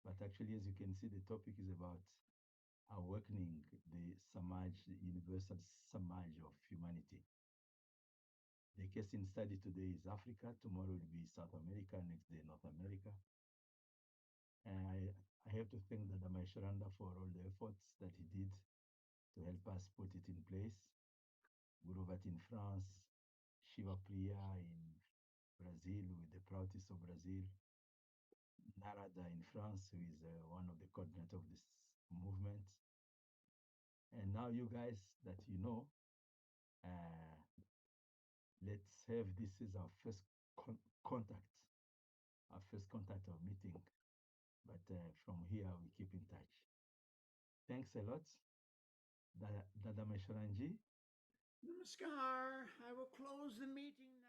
but actually, as you can see, the topic is about awakening the Samaj, the universal Samaj of humanity. The case in study today is Africa, tomorrow will be South America, next day North America. And I have to thank Dada Maishoranda for all the efforts that he did to help us put it in place. Guruvat in France, Shiva Priya in Brazil with the Proudest of Brazil, Narada in France, who is one of the coordinators of this movement. And now you guys that you know, uh, let's have this is our first contact, our first contact or meeting. But from here, we keep in touch. Thanks a lot. Dada Mesharanji. Namaskar. I will close the meeting now.